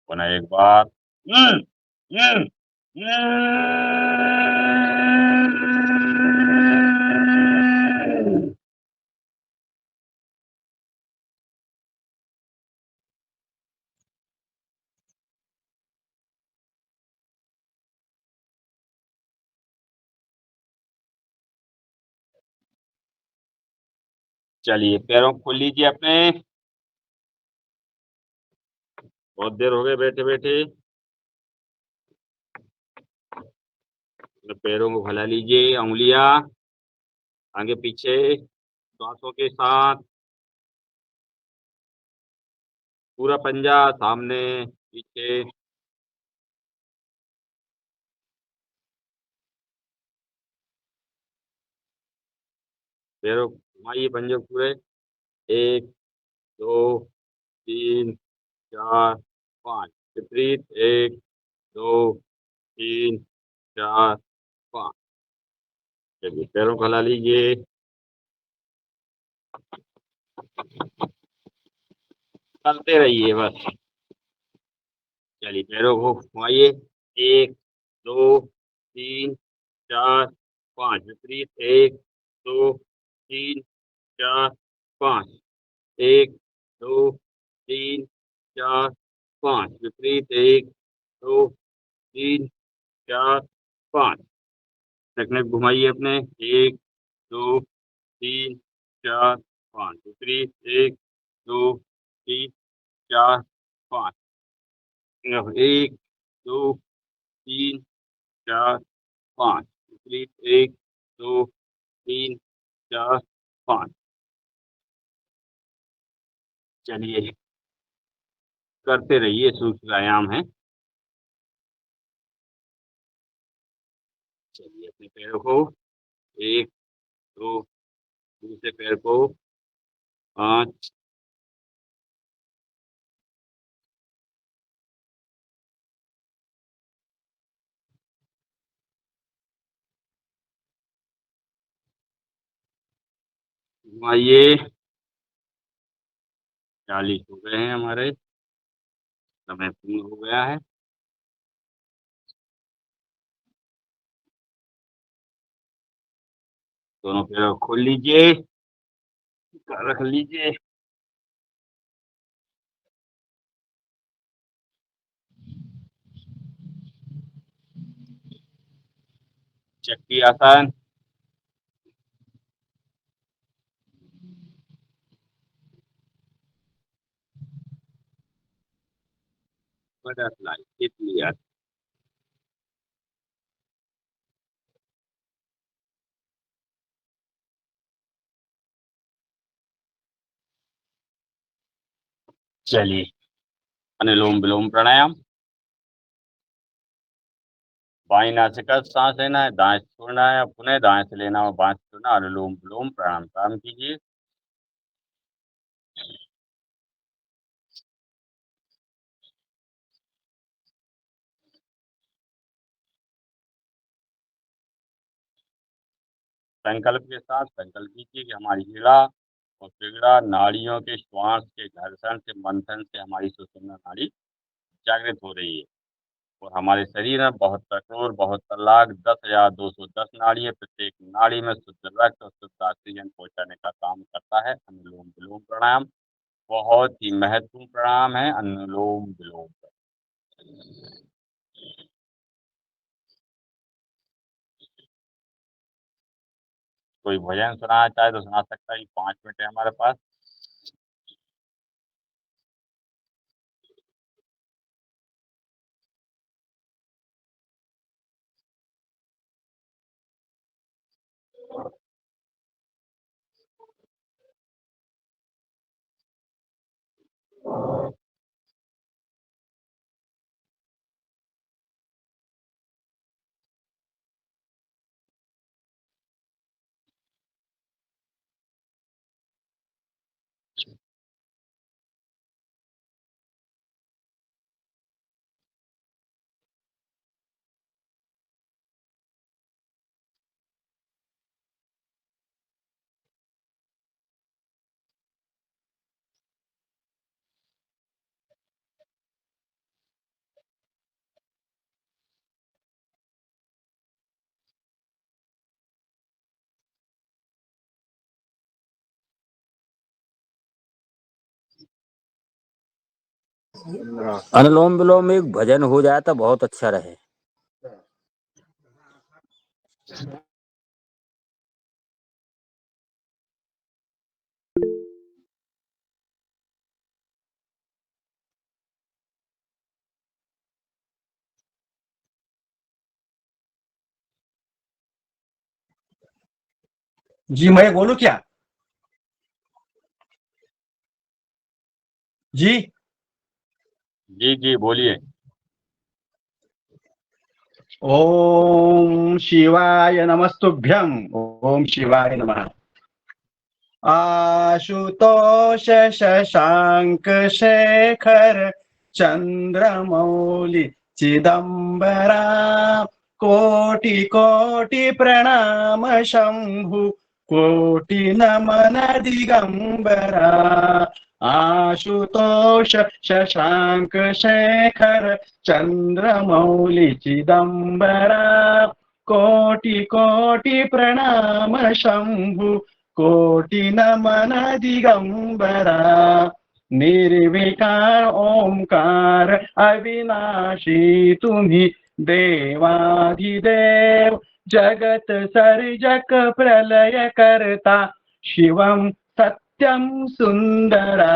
पुनः एक बार। हम्म, हम्म, हम्म। चलिए, पैरों को खोल लीजिए अपने। बहुत देर हो गए बैठे बैठे। पैरों को फैला लीजिए, उंगलियां आगे पीछे श्वासों के साथ। पूरा पंजा सामने पीछे। पैरों घुमाइए पंजे को पूरे। 1 2 3 4 5। विपरीत। 1 2 3 4 5। चलिए, पैरों को हिला लीजिए। करते रहिए बस। चलिए, पैरों को घुमाइए। 1 2 3 4 5। विपरीत। 1 2 3 4 5। 1 2 3 4 5। विपरीत। 1 2 3 4 5। टेक्निक घुमाइए अपने। 1 2 3 4 5। विपरीत। 1 2 3 4 5। 1 2 3 4 5। विपरीत। 1 2 3 4 5। चलिए, करते रहिए, सूक्ष्म व्यायाम है। चलिए, अपने पैरों को 1 2 दूसरे पैर को 5 घुमाइए। 40 हो गए हैं हमारे। समय पूर्ण हो गया है। दोनों पैरों को खोल लीजिए, रख लीजिए। चक्की आसन। बटरफ्लाई, तितली आसन। चलिए, अनुलोम विलोम प्राणायाम। बाई नासिका से सांस लेना है, दाएं से छोड़ना है, पुनः दाएं से लेना और बाएं से छोड़ना। अनुलोम विलोम प्राणायाम प्रारंभ कीजिए। संकल्प के साथ संकल्प कीजिए कि हमारी ईड़ा और पिगड़ा नाड़ियों के श्वास के घर्षण से, मंथन से हमारी सुषुम्ना नाड़ी जागृत हो रही है और हमारे शरीर में बहुत कठोर, बहुत लाख 10,210 नाड़ी है। प्रत्येक नाड़ी में शुद्ध रक्त और शुद्ध ऑक्सीजन पहुंचाने का काम करता है अनुलोम विलोम प्राणायाम। बहुत ही महत्वपूर्ण प्राणायाम है अनुलोम विलोम। कोई भजन सुनाना चाहे तो सुना सकता है। 5 मिनट है हमारे पास।
अनुलोम विलोम एक भजन हो जाए तो बहुत अच्छा रहे।
जी मैं बोलूं क्या? जी
जी जी बोलिए।
ओम शिवाय नमस्तुभ्यम। ओम शिवाय नमः। आशुतोष शशांक शेखर चंद्रमौली चिदंबरा कोटि कोटि प्रणाम शंभु कोटि नमन दिगंबरा आशुतोष शशांक शेखर चंद्रमौली चिदंबरा कोटि कोटि प्रणाम शंभु कोटि नमन दिगंबरा निर्विकार ओंकार अविनाशी तुम्ही देवाधिदेव जगत सर्जक प्रलय करता शिवम सत्यम सुंदरा